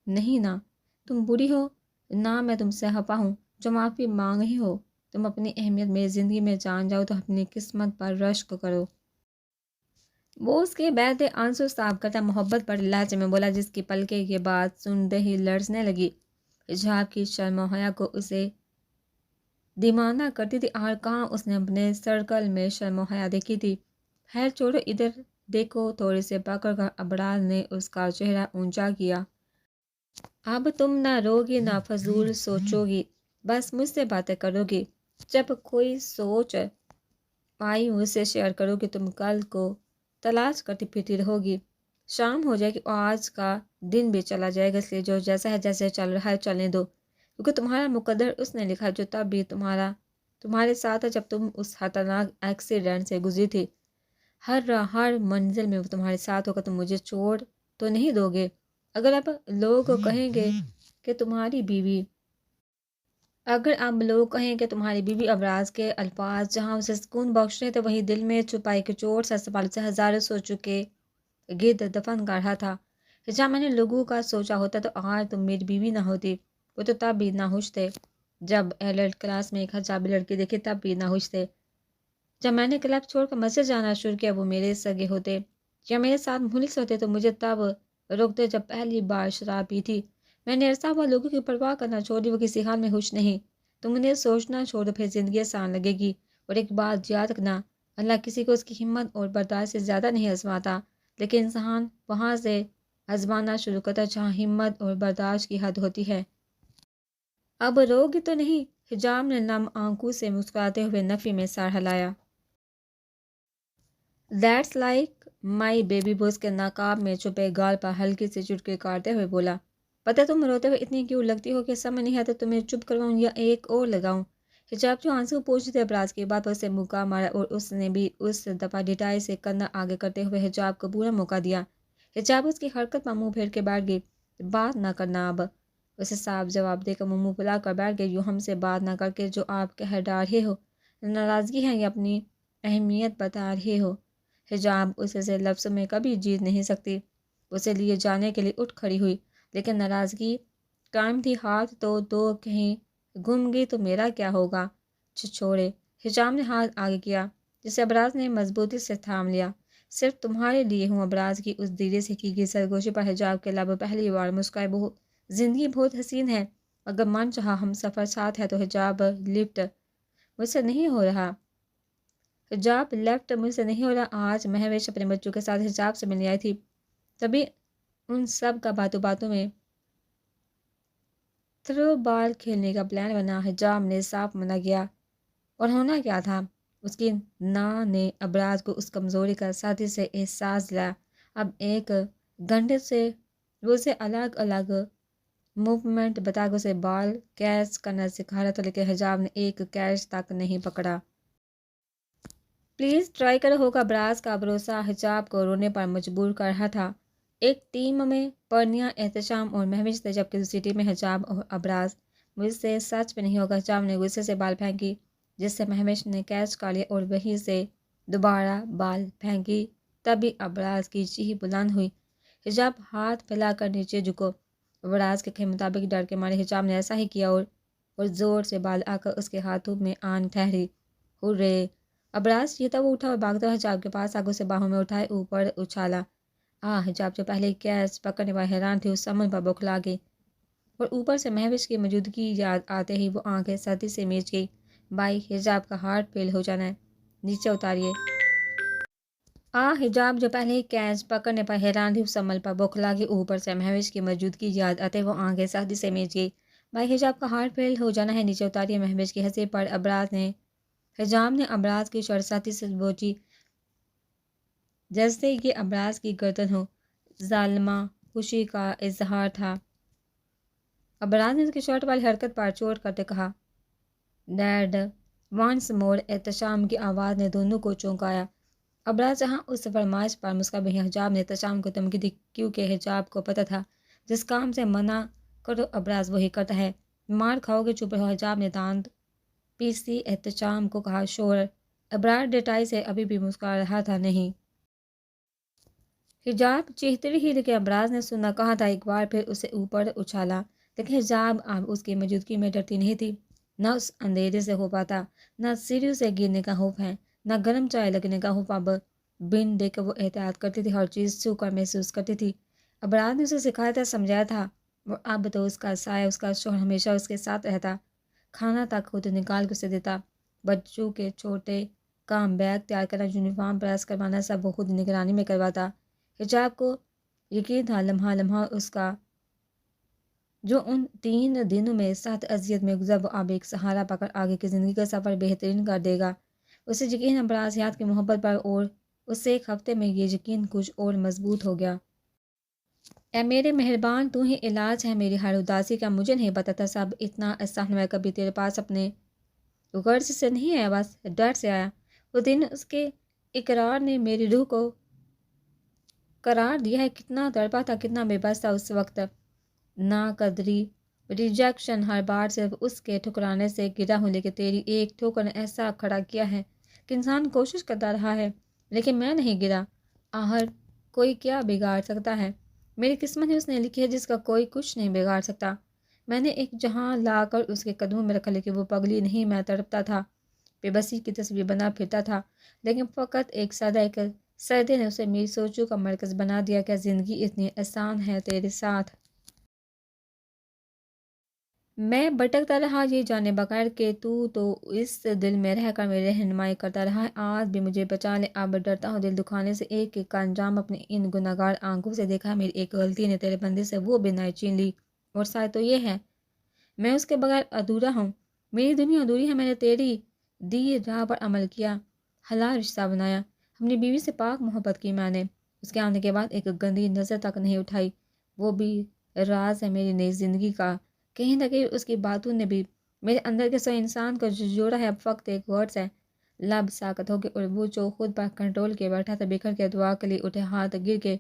نہیں نا، تم بری ہو، نہ میں تم سے خفا ہوں جو معافی مانگ رہی ہو۔ تم اپنی اہمیت میری زندگی میں جان جاؤ تو اپنی قسمت پر رشک کرو۔ وہ اس کے بہتے آنسو صاف کرتا محبت پر لہجے میں بولا جس کی پلکیں یہ بات سنتے ہی لرزنے لگی۔ حجاب کی شرم و حیا کو اسے دیوانہ کرتی تھی اور کہاں اس نے اپنے سرکل میں شرم و حیا دیکھی تھی۔ خیر چھوڑو، ادھر دیکھو، تھوڑے سے پکڑ کر ابرار نے اس کا چہرہ اونچا کیا۔ اب تم نہ روگی نہ فضول سوچو گی، بس مجھ سے باتیں کرو گی۔ جب کوئی سوچ آئی مجھ سے شیئر کرو گی، تم کل کو تلاش کرتی پھرتی رہو گی۔ شام ہو جائے گی اور آج کا دن بھی چلا جائے گا، اس لیے جو جیسا ہے جیسے چل رہا ہے چلنے دو، کیونکہ تمہارا مقدر اس نے لکھا جو تب بھی تمہارے ساتھ ہے جب تم اس خطرناک ایکسیڈنٹ سے گزری تھی۔ ہر منزل میں وہ تمہارے ساتھ ہوگا۔ تم مجھے چھوڑ تو نہیں دو گے؟ اگر اب لوگ کہیں گے کہ تمہاری بیوی ابراز کے الفاظ جہاں اسے سکون بخش رہے تھے وہیں دل میں چھپائی کے چوٹ سے سوال سے ہزاروں سو چکے گرد دفن کر رہا تھا۔ جہاں میں نے لوگوں کا سوچا ہوتا تو آج تم میری بیوی نہ ہوتی۔ وہ تو تب بھی ناخوش تھے جب ایلٹ کلاس میں ایک حجابی لڑکی دیکھی، تب بھی ناخوش تھے جب میں نے کلب چھوڑ کر مسجد جانا شروع کیا۔ وہ میرے سگے ہوتے یا میرے ساتھ مخلص ہوتے تو مجھے تب روکتے جب پہلی بار شراب پی تھی۔ میں نے عرصہ ہوا لوگوں کی پرواہ کرنا چھوڑ دی، وہ کسی حال میں خوش نہیں۔ تم انہیں سوچنا چھوڑ دو، پھر زندگی آسان لگے گی۔ اور ایک بات یاد رکھنا، اللہ کسی کو اس کی ہمت اور برداشت سے زیادہ نہیں آزماتا، لیکن انسان وہاں سے آزمانا شروع کرتا جہاں ہمت اور برداشت کی حد ہوتی ہے۔ اب روگی تو نہیں؟ حجاب نے نم آنکھوں سے مسکراتے ہوئے نفی میں سر ہلایا۔ دیٹس لائک مائی بیبی، وہ اس کے نقاب میں چھپے گال پر ہلکی سی چٹکی کاٹتے ہوئے بولا۔ پتہ تم روتے ہوئے اتنی کیوں لگتی ہو کہ سمجھ نہیں آتا تمہیں چپ کرواؤں یا ایک اور لگاؤں؟ حجاب جو آنسو پوچھ تھے ابراز کی بات پر اسے موقع مارا اور اس نے بھی اس دفعہ ڈٹائی سے کندھا آگے کرتے ہوئے حجاب کو پورا موقع دیا۔ حجاب اس کی حرکت پر منہ پھیر کے بیٹھ گئی۔ بات نہ کرنا اب، اسے صاف جواب دے کر منہ پھلا کر بیٹھ گئی۔ یوں ہم سے بات نہ کر کے جو آپ کہہ ڈال رہے ہو ناراضگی ہے یا اپنی اہمیت بتا رہے ہو؟ حجاب اسے سے لفظوں میں کبھی جیت نہیں سکتی۔ اسے لیے جانے کے لیے اٹھ کھڑی ہوئی لیکن ناراضگی قائم تھی۔ ہاتھ تو دو، کہیں گم گئی تو میرا کیا ہوگا؟ چھوڑے۔ حجاب نے ہاتھ آگے کیا جسے ابراز نے مضبوطی سے تھام لیا۔ صرف تمہارے لیے ہوں۔ ابراز کی اس دھیرے سے کی گئی سرگوشی پر حجاب کے لب پہلی بار مسکرائے۔ زندگی بہت حسین ہے، اگر من چاہا ہم سفر ساتھ ہے تو۔ حجاب لفٹ مجھ سے نہیں ہو رہا۔ آج مہوش اپنے بچوں کے ساتھ حجاب سے ملنے آئی تھی، تبھی ان سب کا باتوں میں تھرو بال کھیلنے کا پلان بنا۔ حجاب نے صاف منع کیا، اور ہونا کیا تھا؟ اس کی نا نے ابراز کو اس کمزوری کا ساتھی سے احساس دلایا۔ اب ایک گھنٹے سے وہ اسے الگ الگ موومنٹ بتا کر اسے بال کیچ کرنا سکھا رہا تھا، لیکن حجاب نے ایک کیچ تک نہیں پکڑا۔ پلیز ٹرائی کرو ہوگا۔ ابراز کا بھروسہ حجاب کو رونے پر مجبور کر رہا تھا۔ ایک ٹیم میں پرنیا، احتشام اور مہوش تھے جبکہ دوسری ٹیم میں حجاب اور ابراز۔ مجھ سے سچ میں نہیں ہوگا۔ حجاب نے غصے سے بال پھینکی جس سے مہوش نے کیچ کر لیا اور وہیں سے دوبارہ بال پھینکی، تبھی ابراز کی چیخ بلند ہوئی۔ حجاب ہاتھ پھیلا کر نیچے جھکو۔ ابراز کے کہے مطابق ڈر کے مارے حجاب نے ایسا ہی کیا اور زور سے بال آ کر اس کے ہاتھوں میں آن ٹھہری۔ ہورے! ابراز چیختا وہ اٹھا اور بھاگتا ہوا حجاب کے پاس آگے اسے باہوں میں اٹھائے اوپر اچھالا۔ حجاب جو پہلے کیچ پکڑنے پر حیران تھی اس عمل پر بوکھلا گئی اور اوپر سے مہوش کی موجودگی یاد آتے ہی وہ آنکھیں سردی سے میچ گئی۔ بھائی، حجاب کا ہارٹ فیل ہو جانا ہے، نیچے اتاریے۔ حجاب جو پہلے کیچ پکڑنے پر حیران تھی اس عمل پر بوکھلا گئی۔ اوپر سے مہوش کی موجودگی یاد آتے وہ آنکھیں سردی سے میچ گئی۔ بھائی، حجاب کا ہارٹ فیل ہو جانا ہے، نیچے اتاریے۔ مہوش کی ہنسی پر حجاب نے ابراز کی شرٹ ساتھی سے بوچی جیسے یہ ابراز کی گردن ہو۔ ظالمہ خوشی کا اظہار تھا۔ ابراز نے اس کی شرٹ والی حرکت پر چوٹ کرتے کہا، ڈیڈ وانس مور۔ احتشام کی آواز نے دونوں کو چونکایا۔ ابراز جہاں اس فرمائش پر مسکرا بھی حجاب نے احتشام کو دھمکی دی کیونکہ حجاب کو پتہ تھا جس کام سے منع کرو ابراز وہی کرتا ہے۔ مار کھاؤ گے، چپ رہو۔ حجاب نے دانت پیسی احتشام کو کہا، شور ابرار ڈٹائی سے ابھی بھی مسکرا رہا تھا۔ نہیں، حجاب چیختی رہی، لیکن ابراز نے سنا کہا تھا ایک بار پھر اسے اوپر اچھالا۔ لیکن حجاب اب اس کی موجودگی میں ڈرتی نہیں تھی، نہ اس اندھیرے سے خوف آتا، نہ سیڑھیوں سے گرنے کا خوف ہے، نہ گرم چائے لگنے کا خوف۔ اب بن دیکھ کر وہ احتیاط کرتی تھی، ہر چیز چھو کر محسوس کرتی تھی۔ ابراز نے اسے سکھایا تھا، سمجھایا تھا، وہ اب تو اس کا سایہ، اس کا شوہر ہمیشہ اس کے ساتھ رہتا، کھانا تک خود نکال کے اسے دیتا، بچوں کے چھوٹے کام، بیگ تیار کرنا، یونیفارم پریس کروانا، سب وہ خود نگرانی میں کرواتا۔ حجاب کو یقین تھا لمحہ لمحہ اس کا جو ان 3 دنوں میں سخت اذیت میں گزر، وہ اب ایک سہارا پا کر آگے کی زندگی کا سفر بہترین کر دے گا۔ اسے یقین ابراز حیات کی محبت پر، اور اس سے ایک ہفتے میں یہ یقین کچھ اور مضبوط ہو گیا۔ اے میرے مہربان، تو ہی علاج ہے میری ہر اداسی کا۔ مجھے نہیں پتا تھا سب اتنا آسان ہوا، کبھی تیرے پاس اپنے غرض سے نہیں آیا، بس ڈر سے آیا۔ وہ دن اس کے اقرار نے میری روح کو قرار دیا ہے، کتنا تڑپا تھا، کتنا بے بس تھا اس وقت۔ ناقدری، ریجیکشن، ہر بار صرف اس کے ٹھکرانے سے گرا ہوں، لیکن تیری ایک ٹھوکر نے ایسا کھڑا کیا ہے کہ انسان کوشش کرتا رہا ہے، لیکن میں نہیں گرا۔ آخر کوئی کیا بگاڑ سکتا ہے؟ میری قسمت ہی اس نے لکھی ہے جس کا کوئی کچھ نہیں بگاڑ سکتا۔ میں نے ایک جہاں لا کر اس کے قدموں میں رکھا، لیکن وہ پگلی نہیں، میں تڑپتا تھا، بے بسی کی تصویر بنا پھرتا تھا، لیکن فقط ایک سادہ ایک سردی نے اسے میری سوچوں کا مرکز بنا دیا۔ کیا زندگی اتنی آسان ہے تیرے ساتھ؟ میں بھٹکتا رہا، یہ جانے بغیر کہ تو اس دل میں رہ کر میری رہنمائی کرتا رہا ہے۔ آج بھی مجھے بچا لے، اب ڈرتا ہوں دل دکھانے سے۔ ایک ایک کا انجام اپنی ان گناہگار آنکھوں سے دیکھا ہے، میری ایک غلطی نے تیرے بندے سے وہ بینائی چھین لی، اور ساتھ تو یہ ہے میں اس کے بغیر ادھورا ہوں، میری دنیا ادھوری ہے۔ میں نے تیری دی راہ پر عمل کیا، حلال رشتہ بنایا، اپنی بیوی سے پاک محبت کی، میں نے اس کے آنے کے بعد ایک گندی نظر تک نہیں اٹھائی۔ وہ بھی راز ہے میری نئی زندگی کا۔ کہیں نہ کہیں اس کی باتوں نے بھی میرے اندر کے سو انسان کو جوڑا ہے۔ اب فقط ایک ورڈ ہے، لب ساکت ہو گئے، اور وہ جو خود پر کنٹرول کے بیٹھا تھا بکھر کے دعا کے لیے اٹھے ہاتھ گر کے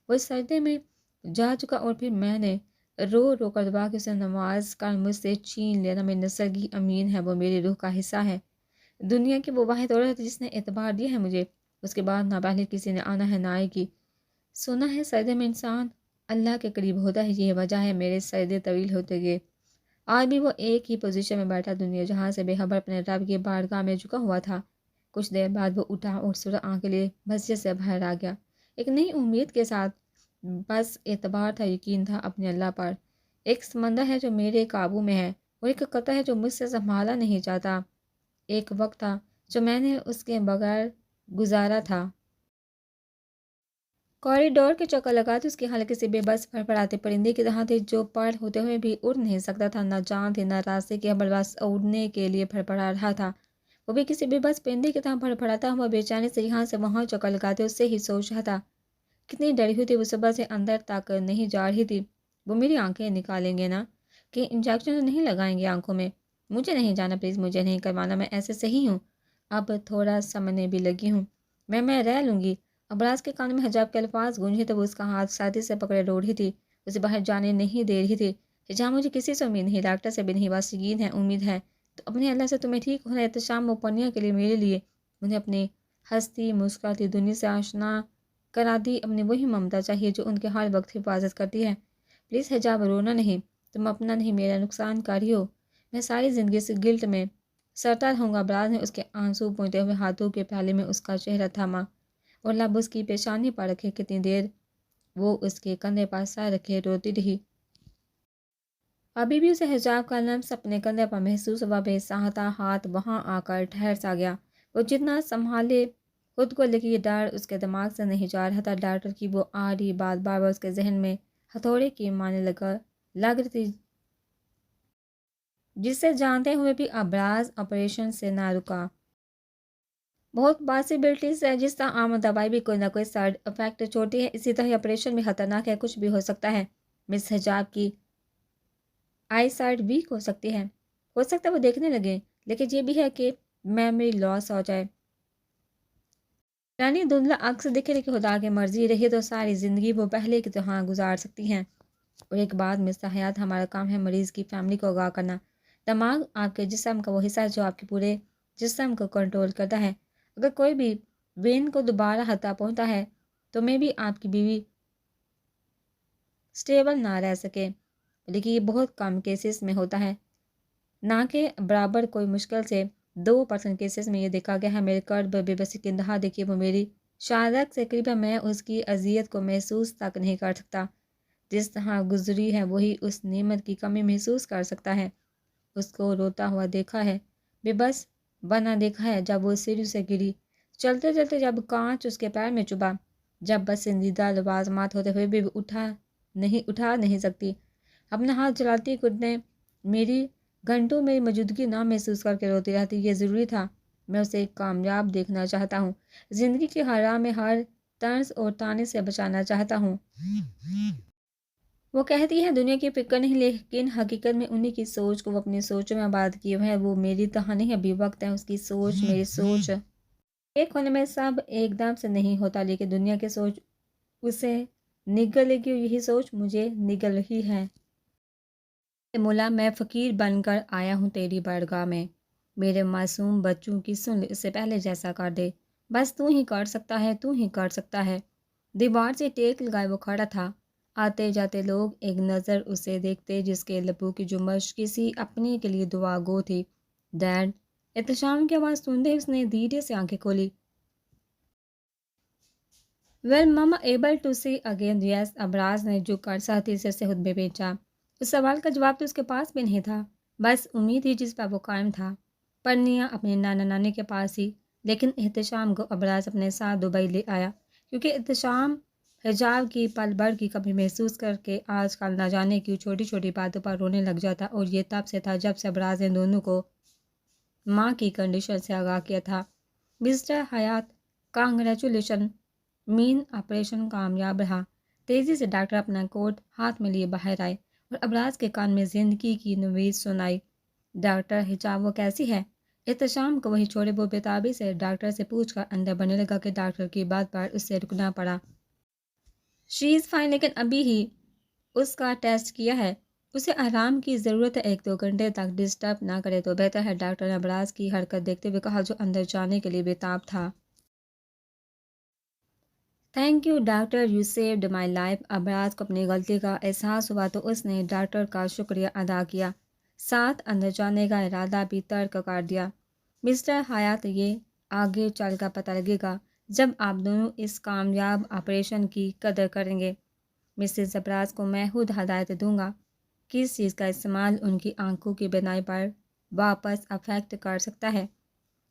وہ اس سجدے میں جا چکا، اور پھر میں نے رو رو کر دعا کے اسے نواز کر مجھ سے چھین لینا۔ میری نسل کی امین ہے، وہ میری روح کا حصہ ہے، دنیا کی وہ واحد عورت جس نے اعتبار دیا ہے مجھے، اس کے بعد نہ پہلے کسی نے آنا ہے نہ آئے گی۔ سنا ہے سجدے میں انسان اللہ کے قریب ہوتا ہے، یہ وجہ ہے میرے سجدے طویل ہوتے گئے۔ آج بھی وہ ایک ہی پوزیشن میں بیٹھا، دنیا جہاں سے بے خبر اپنے رب کی بارگاہ میں جھکا ہوا تھا۔ کچھ دیر بعد وہ اٹھا اور سورہ آنکھ کے لیے مسجد سے باہر آ گیا، ایک نئی امید کے ساتھ۔ بس اعتبار تھا، یقین تھا اپنے اللہ پر۔ ایک سمندر ہے جو میرے قابو میں ہے، اور ایک قطرہ ہے جو مجھ سے سنبھالا نہیں جاتا۔ ایک وقت تھا جو میں نے اس کے بغیر گزارا تھا۔ کوریڈور کے چکر لگاتے اس کی حالت کسی بے بس پھڑپڑاتے پرندے کی طرح تھی جو پر ہوتے ہوئے بھی اڑ نہیں سکتا تھا، نہ جان تھی نہ راستے کی خبر، بس اڑنے کے لیے پھڑپڑا رہا تھا۔ وہ بھی کسی بے بس پرندے کی طرح پھڑپڑاتا ہوا بے چینی سے یہاں سے وہاں چکر لگاتے اس سے ہی سوچ رہا تھا۔ کتنی ڈری ہوئی تھی وہ، صبح سے اندر تک نہیں جا رہی تھی۔ وہ میری آنکھیں نکالیں گے نا، کہ انجیکشن نہیں لگائیں گے آنکھوں میں؟ مجھے نہیں جانا پلیز، مجھے نہیں کروانا، میں ایسے صحیح ہوں، اب تھوڑا سمجھنے بھی لگی ہوں، میں رہ لوں گی۔ ابراز کے کان میں حجاب کے الفاظ گونجے تو وہ اس کا ہاتھ ساتھی سے پکڑے رو رہی تھی، اسے باہر جانے نہیں دے رہی تھی۔ حجاب مجھے کسی سے امید نہیں، ڈاکٹر سے بھی نہیں، بس یقین ہے، امید ہے تو اپنے اللہ سے تمہیں ٹھیک ہونا احتشام و پنیا کے لیے میرے لیے انہیں اپنی ہستی مسکراتی دنیا سے آشنا کرا دی، اپنی وہی ممتا چاہیے جو ان کے ہر وقت حفاظت کرتی ہے۔ پلیز حجاب رونا نہیں، تم اپنا نہیں میرا نقصان کاری ہو، میں ساری زندگی سے گلٹ میں سرتا رہوں گا۔ ابراز نے اس کے آنسو پونچھتے ہوئے ہاتھوں کے پھیلے میں اس کا چہرہ تھاما اور لب اس کی پیشانی پر رکھے۔ کتنی دیر وہ اس کے کندھے پر سر رکھے روتی رہی۔ ابھی بھی اسے حجاب کا لمس اپنے کندھے پر محسوس ہوا، بے سہتا ہاتھ وہاں آ کر ٹھہر سا گیا۔ وہ جتنا سنبھالے خود کو، لیکن یہ ڈر اس کے دماغ سے نہیں جا رہا تھا۔ ڈاکٹر کی وہ آ رہی بات بار بار اس کے ذہن میں ہتھوڑے کی ماننے لگ رہی تھی، جسے جانتے ہوئے بھی ابراز آپریشن سے نہ رکا۔ بہت پاسبلٹیز ہے، جس طرح عام دوائی بھی کوئی نہ کوئی سائیڈ افیکٹ چھوڑتی ہے، اسی طرح آپریشن بھی خطرناک ہے، کچھ بھی ہو سکتا ہے۔ مس حجاب کی آئی سائٹ ویک ہو سکتی ہے، ہو سکتا ہے وہ دیکھنے لگے، لیکن یہ بھی ہے کہ میموری لاس ہو جائے، یعنی دھندلا عکس دکھے، لیکن خدا کی مرضی رہی تو ساری زندگی وہ پہلے کی طرح گزار سکتی ہیں۔ اور ایک بات مس حیات، ہمارا کام ہے مریض کی فیملی کو آگاہ کرنا۔ دماغ آپ کے جسم کا وہ حصہ ہے جو آپ کے پورے جسم کو کنٹرول کرتا ہے۔ اگر کوئی بھی وین کو دوبارہ ہتا پہنچتا ہے تو میں بھی آپ کی بیوی سٹیبل نہ رہ سکے، لیکن یہ بہت کم کیسز میں ہوتا ہے، نہ کہ برابر کوئی مشکل سے 2% کیسز میں یہ دیکھا گیا ہے۔ میرے کرب بے بسی کی انتہا دیکھیے، وہ میری شہادت سے قریب ہے، میں اس کی اذیت کو محسوس تک نہیں کر سکتا، جس طرح گزری ہے وہی اس نعمت کی کمی محسوس کر سکتا ہے۔ اس کو روتا ہوا دیکھا ہے، بے بس بنا دیکھا ہے جب وہ سیڑھی سے گری، چلتے چلتے جب کانچ اس کے پیر میں چبھا، جب پسندیدہ لوازمات ہوتے ہوئے بھی اٹھا نہیں سکتی، اپنا ہاتھ جلاتی خود نے میری گھنٹوں میں موجودگی نہ محسوس کر کے روتی رہتی۔ یہ ضروری تھا، میں اسے کامیاب دیکھنا چاہتا ہوں، زندگی کی ہر راہ میں ہر طنز اور طعنے سے بچانا چاہتا ہوں۔ وہ کہتی ہے دنیا کی فکر نہیں، لیکن حقیقت میں انہی کی سوچ کو وہ اپنی سوچوں میں آباد کیے ہوئے ہے۔ وہ میری طرح نہیں، ابھی وقت ہے، اس کی سوچ میری سوچ۔ ایک ہونے میں سب ایک دم سے نہیں ہوتا، لیکن دنیا کی سوچ اسے نگل لے گی، یہی سوچ مجھے نگل رہی ہے۔ مولا، میں فقیر بن کر آیا ہوں تیری بارگاہ میں، میرے معصوم بچوں کی سن لے، اس سے پہلے جیسا کر دے، بس تو ہی کر سکتا ہے، تو ہی کر سکتا ہے۔ دیوار سے ٹیک لگائے وہ کھڑا تھا، آتے جاتے لوگ ایک نظر اسے دیکھتے، جس کے لبوں کی جنبش کسی اپنے کے لیے دعا گو تھی۔ ڈیڈ، احتشام کی آواز سنتے اس نے دھیرے سے آنکھیں کھولی۔ Will mama able to see again? Yes, Abraz نے جھک کر سختی سے خطبے بیچا۔ اس سوال کا جواب تو اس کے پاس بھی نہیں تھا، بس امید ہی جس پر وہ قائم تھا۔ پرنیا اپنے نانا نانی کے پاس ہی، لیکن احتشام کو ابراز اپنے ساتھ دبئی لے آیا، کیونکہ احتشام حجاب کی پل بھر کی کمی محسوس کر کے آج کل نہ جانے کی چھوٹی چھوٹی باتوں پر رونے لگ جاتا، اور یہ تب سے تھا جب سے ابراز نے دونوں کو ماں کی کنڈیشن سے آگاہ کیا تھا۔ مسٹر حیات، کانگریچولیشن، مین آپریشن کامیاب رہا۔ تیزی سے ڈاکٹر اپنا کوٹ ہاتھ میں لیے باہر آئے اور ابراز کے کان میں زندگی کی نوید سنائی۔ ڈاکٹر، حجاب وہ کیسی ہے؟ احتشام کو وہی چھوڑے وہ بےتابی سے ڈاکٹر سے پوچھ کر اندر بننے لگا کہ ڈاکٹر کی بات پر اس سے رکنا پڑا۔ شی از فائن، لیکن ابھی ہی اس کا ٹیسٹ کیا ہے، اسے آرام کی ضرورت ہے، 1-2 گھنٹے تک ڈسٹرب نہ کرے تو بہتر ہے، ڈاکٹر نے ابراز کی حرکت دیکھتے ہوئے کہا، جو اندر جانے کے لیے بےتاب تھا۔ Thank you doctor, you saved my life. Abraz کو اپنی غلطی کا احساس ہوا تو اس نے ڈاکٹر کا شکریہ ادا کیا، ساتھ اندر جانے کا ارادہ بھی ترک کر دیا۔ مسٹر حیات، یہ آگے چل کر پتہ لگے گا جب آپ دونوں اس کامیاب آپریشن کی قدر کریں گے۔ مسز ابراز کو میں خود ہدایت دوں گا کس چیز کا استعمال ان کی آنکھوں کی بینائی پر واپس افیکٹ کر سکتا ہے۔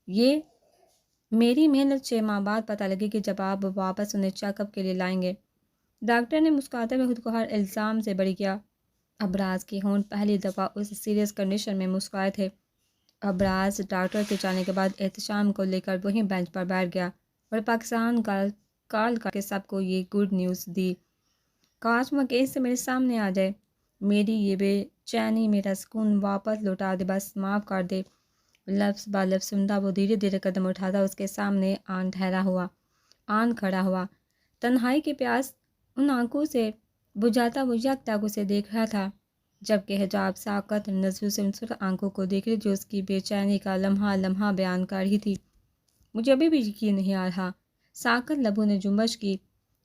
یہ میری محنت 6 ماہ بعد پتہ لگے گی جب آپ واپس انہیں چیک اپ کے لیے لائیں گے۔ ڈاکٹر نے مسکراتے ہوئے خود کو ہر الزام سے بری کیا۔ ابراز کے ہونٹ پہلی دفعہ اس سیریس کنڈیشن میں مسکرائے تھے۔ ابراز ڈاکٹر کے جانے کے بعد احتشام کو لے کر وہیں بینچ پر بیٹھ گیا اور پاکستان کال کر کے سب کو یہ گڈ نیوز دی۔ کاش وہ کیس سے میرے سامنے آ جائے، میری یہ بے چینی، میرا سکون واپس لوٹا دے، بس معاف کر دے۔ لفظ با لفظ سنتا وہ دھیرے دھیرے قدم اٹھاتا اس کے سامنے آن کھڑا ہوا۔ تنہائی کی پیاس ان آنکھوں سے بجھاتا وہ یک تک اسے دیکھ رہا تھا، جبکہ حجاب ساکت نظروں سے ان سرخ آنکھوں کو دیکھ رہی جو اس کی بے چینی کا لمحہ لمحہ بیان کر رہی تھی۔ مجھے ابھی بھی یقین نہیں آ رہا۔ ساکت لبوں نے جنبش کی۔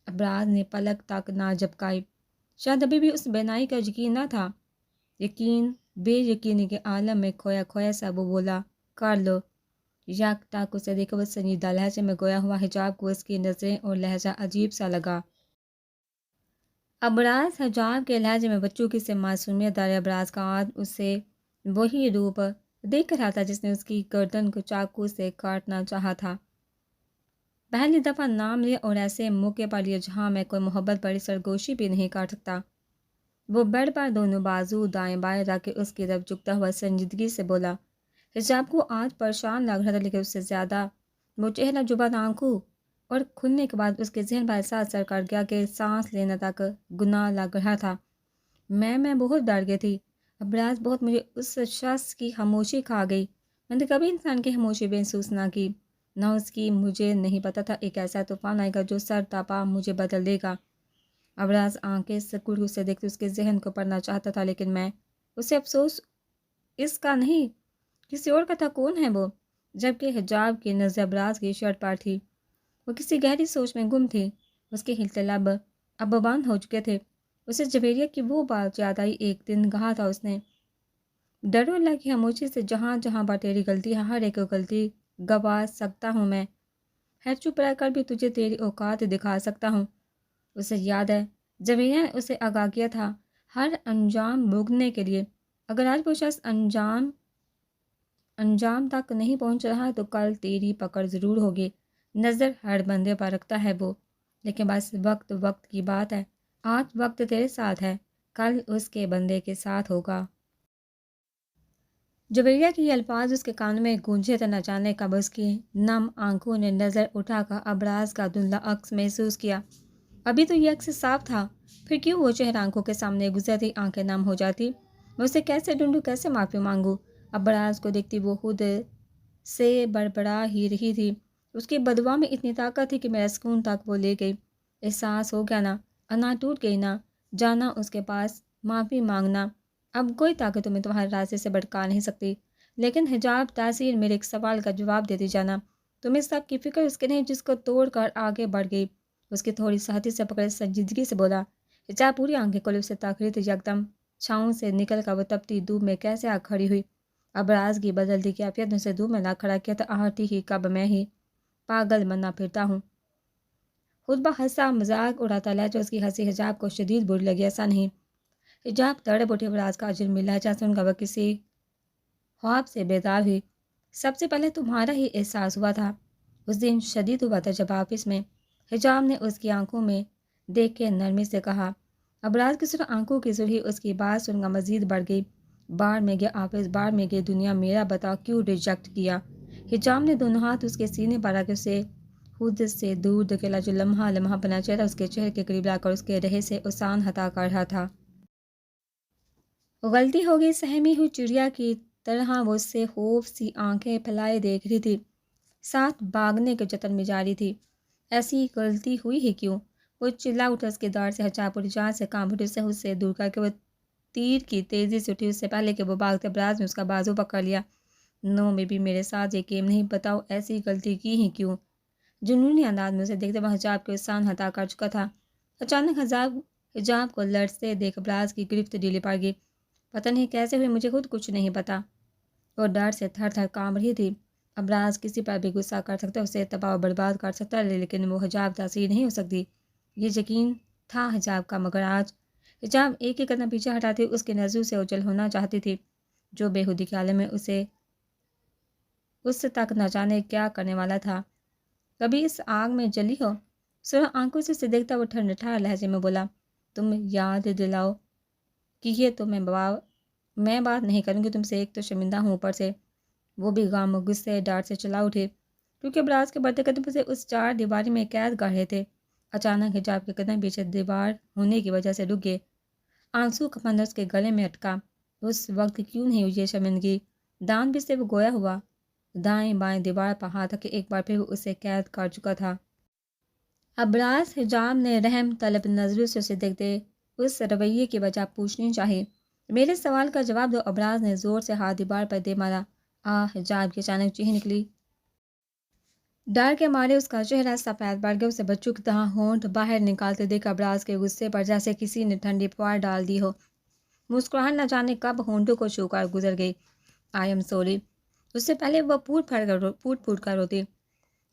ابراز نے پلک تک نہ جھپکائی، شاید ابھی بھی اس بینائی کا یقین نہ تھا۔ یقین بے یقینی کے عالم میں کھویا کھویا سا وہ بولا، کر لو۔ یک ٹک اسے دیکھا وہ سنجیدہ لہجے میں گویا ہوا حجاب کو اس کی نظریں اور لہجہ عجیب سا لگا۔ ابراز حجاب کے لہجے میں بچوں کی سے معصومیت دار ابراز کا آج اسے وہی روپ دیکھ رہا تھا جس نے اس کی گردن کو چاقو سے کاٹنا چاہا تھا۔ پہلی دفعہ نام لیا اور ایسے موقع پر لیا جہاں میں کوئی محبت بڑی سرگوشی بھی نہیں کر سکتا۔ وہ بیڈ پر دونوں بازو دائیں بائیں رکھ کے اس کی طرف جھکتا ہوا سنجیدگی سے بولا۔ حجاب کو آج پریشان لگ رہا تھا، لیکن اس سے زیادہ وہ چہرہ جو بند آنکھوں اور کھلنے کے بعد اس کے ذہن پر ایسا اثر کر گیا کہ سانس لینا تک گناہ لگ رہا تھا۔ میں بہت ڈر گئی تھی ابراز، بہت مجھے اس شخص کی خاموشی کھا گئی۔ میں نے کبھی انسان کی خاموشی محسوس نہ کی، نہ اس کی۔ مجھے نہیں پتا تھا ایک ایسا طوفان آئے گا جو سر تاپا مجھے بدل دے گا۔ ابراز آنکھیں سکڑ اسے دیکھتے اس کے ذہن کو پڑھنا چاہتا تھا، لیکن میں اسے افسوس اس کا نہیں، کسی اور کا تھا۔ کون ہے وہ؟ جبکہ حجاب کی نظر ابراز کی شرٹ پر تھی۔ وہ کسی گہری سوچ میں گم تھی۔ اس کے ہلتے لب اب بند ہو چکے تھے۔ اسے جویریہ کی وہ بات یاد آئی، ایک دن کہا تھا اس نے، ڈرو اللہ کی خاموشی سے، جہاں جہاں پر تیری غلطی ہے ہر ایک غلطی گوا سکتا ہوں میں، ہے چپ رہ کر بھی تجھے تیری اوقات دکھا سکتا ہوں۔ اسے یاد ہے جویریہ نے اسے آگاہ کیا تھا ہر انجام بھوگنے کے لیے، اگر آج وہ شخص انجام تک نہیں پہنچ رہا تو کل تیری پکڑ ضرور ہوگی۔ نظر ہر بندے پر رکھتا ہے وہ، لیکن بس وقت کی بات ہے۔ آج وقت تیرے ساتھ ہے، کل اس کے بندے کے ساتھ ہوگا۔ جویریہ کے یہ الفاظ اس کے کانوں میں گونجے تو نہ جانے کب اس کی نم آنکھوں نے نظر اٹھا کر ابراز کا دھندلا عکس محسوس کیا۔ ابھی تو یہ عکس صاف تھا، پھر کیوں وہ چہرہ آنکھوں کے سامنے گزرتی آنکھیں نم ہو جاتی؟ میں اسے کیسے ڈھونڈوں، کیسے معافی مانگوں؟ ابراز کو دیکھتی وہ خود سے بڑبڑا ہی رہی تھی۔ اس کی بددعا میں اتنی طاقت تھی کہ میرا سکون تک وہ لے گئی۔ احساس ہو گیا نا، انا ٹوٹ گئی نا، جانا اس کے پاس معافی مانگنا، اب کوئی طاقت تمہیں تمہارے راستے سے بھٹکا نہیں سکتی۔ لیکن حجاب تاثیر میرے ایک سوال کا جواب دیتی جانا، تم اس سب کی فکر اس کے نہیں جس کو توڑ کر آگے بڑھ گئی۔ اس کی تھوڑی سہتی سے پکڑے سنجیدگی سے بولا۔ حجاب پوری آنکھیں کھولے اسے تاک رہی تھی، یکدم چھاؤں سے نکل کر وہ تپتی دھوپ میں کیسے آ کھڑی ہوئی۔ ابراز کی بدلتی کیفیت نے اسے دھوپ میں نہ کھڑا کیا تو آہتی ہی کب میں ہی پاگل بننا پھرتا ہوں۔ خود بہنسا مذاق اڑاتا لہجہ اس کی ہنسی حجاب کو شدید بری لگی، ایسا نہیں۔ حجاب تڑپ اٹھی، ابراز کا اجرمی لہجہ سن کر وہ کسی خواب سے بیدار ہوئی۔ سب سے پہلے تمہارا ہی احساس ہوا تھا، اس دن شدید ہوا تھا جب آفس میں، حجاب نے اس کی آنکھوں میں دیکھ کے نرمی سے کہا۔ ابراز کی سرخ آنکھوں کی سرخی اس کی بات سن کر مزید بڑھ گئی۔ بار میں گیا آفس، بار میں گئی دنیا، میرا بتاؤ کیوں ریجیکٹ کیا؟ حجاب نے دونوں ہاتھ اس کے سینے پر رکھ اسے خود سے دور دھکیلا، جو لمحہ لمحہ اپنا چہرہ اس کے چہرے کے قریب لا کر اس کے رہے سے اسان ہٹا کر رہا تھا۔ غلطی ہو گئی، سہمی ہوئی چڑیا کی طرح وہ اس سے خوف سی آنکھیں پھیلائے دیکھ رہی تھی، ساتھ بھاگنے کے جتن میں جاری تھی۔ ایسی غلطی ہوئی ہی کیوں؟ وہ چلا اٹھا، اس کے دار سے حجاب پوری جان سے کانپ اٹھی، اسے خود سے دور کر کے وہ تیر کی تیزی سے اٹھی۔ اس سے پہلے کہ وہ بھاگتے ابراز نے اس کا بازو پکڑ لیا۔ نو میں بھی میرے ساتھ یہ گیم نہیں، بتاؤ ایسی غلطی کی ہی کیوں؟ جنونی انداز میں اسے دیکھتے وہ حجاب کے اسان ہٹا کر چکا تھا۔ اچانک حجاب کو لرزتے دیکھ ابراز کی گرفت ڈھیلی پڑ گئی۔ پتہ نہیں کیسے ہوئی، مجھے خود کچھ نہیں پتا۔ وہ ڈر سے تھر تھر کانپ رہی تھی۔ ابراز کسی پر بھی غصہ کر سکتا، اسے تباہ و برباد کر سکتا، لیکن وہ حجاب تاثیر نہیں ہو سکتی، یہ یقین تھا حجاب کا۔ مگر آج حجاب ایک ہی قدم پیچھے ہٹاتی اس کی نظروں سے اوجھل ہونا چاہتی تھی، جو بےہودی کے عالم میں اسے اس تک نہ جانے کیا کرنے والا تھا۔ کبھی اس آگ میں جلی ہو؟ سرخ آنکھوں سے اسے دیکھتا وہ ٹھنڈے ٹھار لہجے میں بولا، تم یاد دلاؤ کہ یہ تو میں بات نہیں کروں گی تم سے، ایک تو شرمندہ ہوں، اوپر سے وہ بھی غم، غصے، ڈر سے چلا اٹھے، کیونکہ ابراز کے بڑھتے قدم اسے اس چار دیواری میں قید کر رہے تھے۔ اچانک حجاب کے قدم پیچھے دیوار ہونے کی وجہ سے رک گئے، آنسو کا بندر اس کے گلے میں اٹکا۔ اس وقت کیوں نہیں ہوئی یہ شرمندگی؟ دان بھی سے وہ گویا ہوا، دائیں بائیں دیوار پر ہاتھ رکھے ایک بار پھر وہ اسے قید کر چکا تھا۔ ابراز حجاب نے رحم طلب نظروں سے اسے دیکھتے اس رویے کی وجہ پوچھنی چاہیے۔ میرے سوال کا جواب دو، ابراز نے زور سے ہاتھ دیوار پر دے مارا۔ حجاب کی اچانک چیخ نکلی، ڈر کے مارے اس کا چہرہ سفید پڑ گیا، اسے بچوں کی طرح ہونٹ باہر نکالتے دیکھ ابراز کے غصے پر جیسے کسی نے ٹھنڈی پھوار ڈال دی ہو۔ مسکراہٹ نہ جانے کب ہونٹوں کو چھو کر گزر گئی۔ آئی ایم سوری، اس سے پہلے وہ پھوٹ پھوٹ کر روتی۔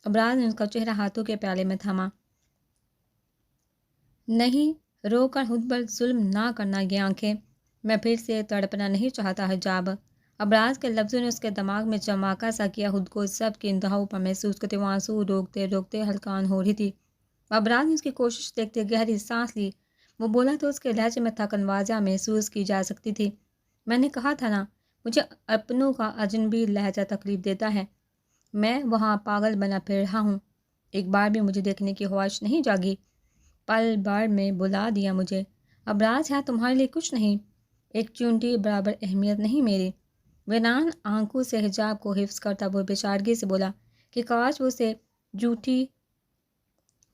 ابراز نے اس کا چہرہ ہاتھوں کے پیالے میں تھاما۔ نہیں، رو کر خود پر ظلم نہ کرنا یہ آنکھیں، میں پھر سے تڑپنا نہیں چاہتا حجاب۔ ابراز کے لفظوں نے اس کے دماغ میں چماکا سا کیا، خود کو سب کی انتہاؤں پر محسوس کرتے وہ آنسو روکتے روکتے ہلکان ہو رہی تھی۔ ابراز نے اس کی کوشش دیکھتے گہری سانس لی، وہ بولا تو اس کے لہجے میں تھکن واضح محسوس کی جا سکتی تھی۔ میں نے کہا تھا نا، مجھے اپنوں کا اجنبی لہجہ تکلیف دیتا ہے، میں وہاں پاگل بنا پھر رہا ہوں، ایک بار بھی مجھے دیکھنے کی خواہش نہیں جاگی، پل بھر میں بلا دیا مجھے۔ ابراز ہے تمہارے لیے کچھ نہیں، ایک چونٹی برابر اہمیت نہیں میری۔ ویران آنکھوں سے حجاب کو حفظ کرتا وہ بےچارگی سے بولا کہ کاش وہ اسے جھوٹی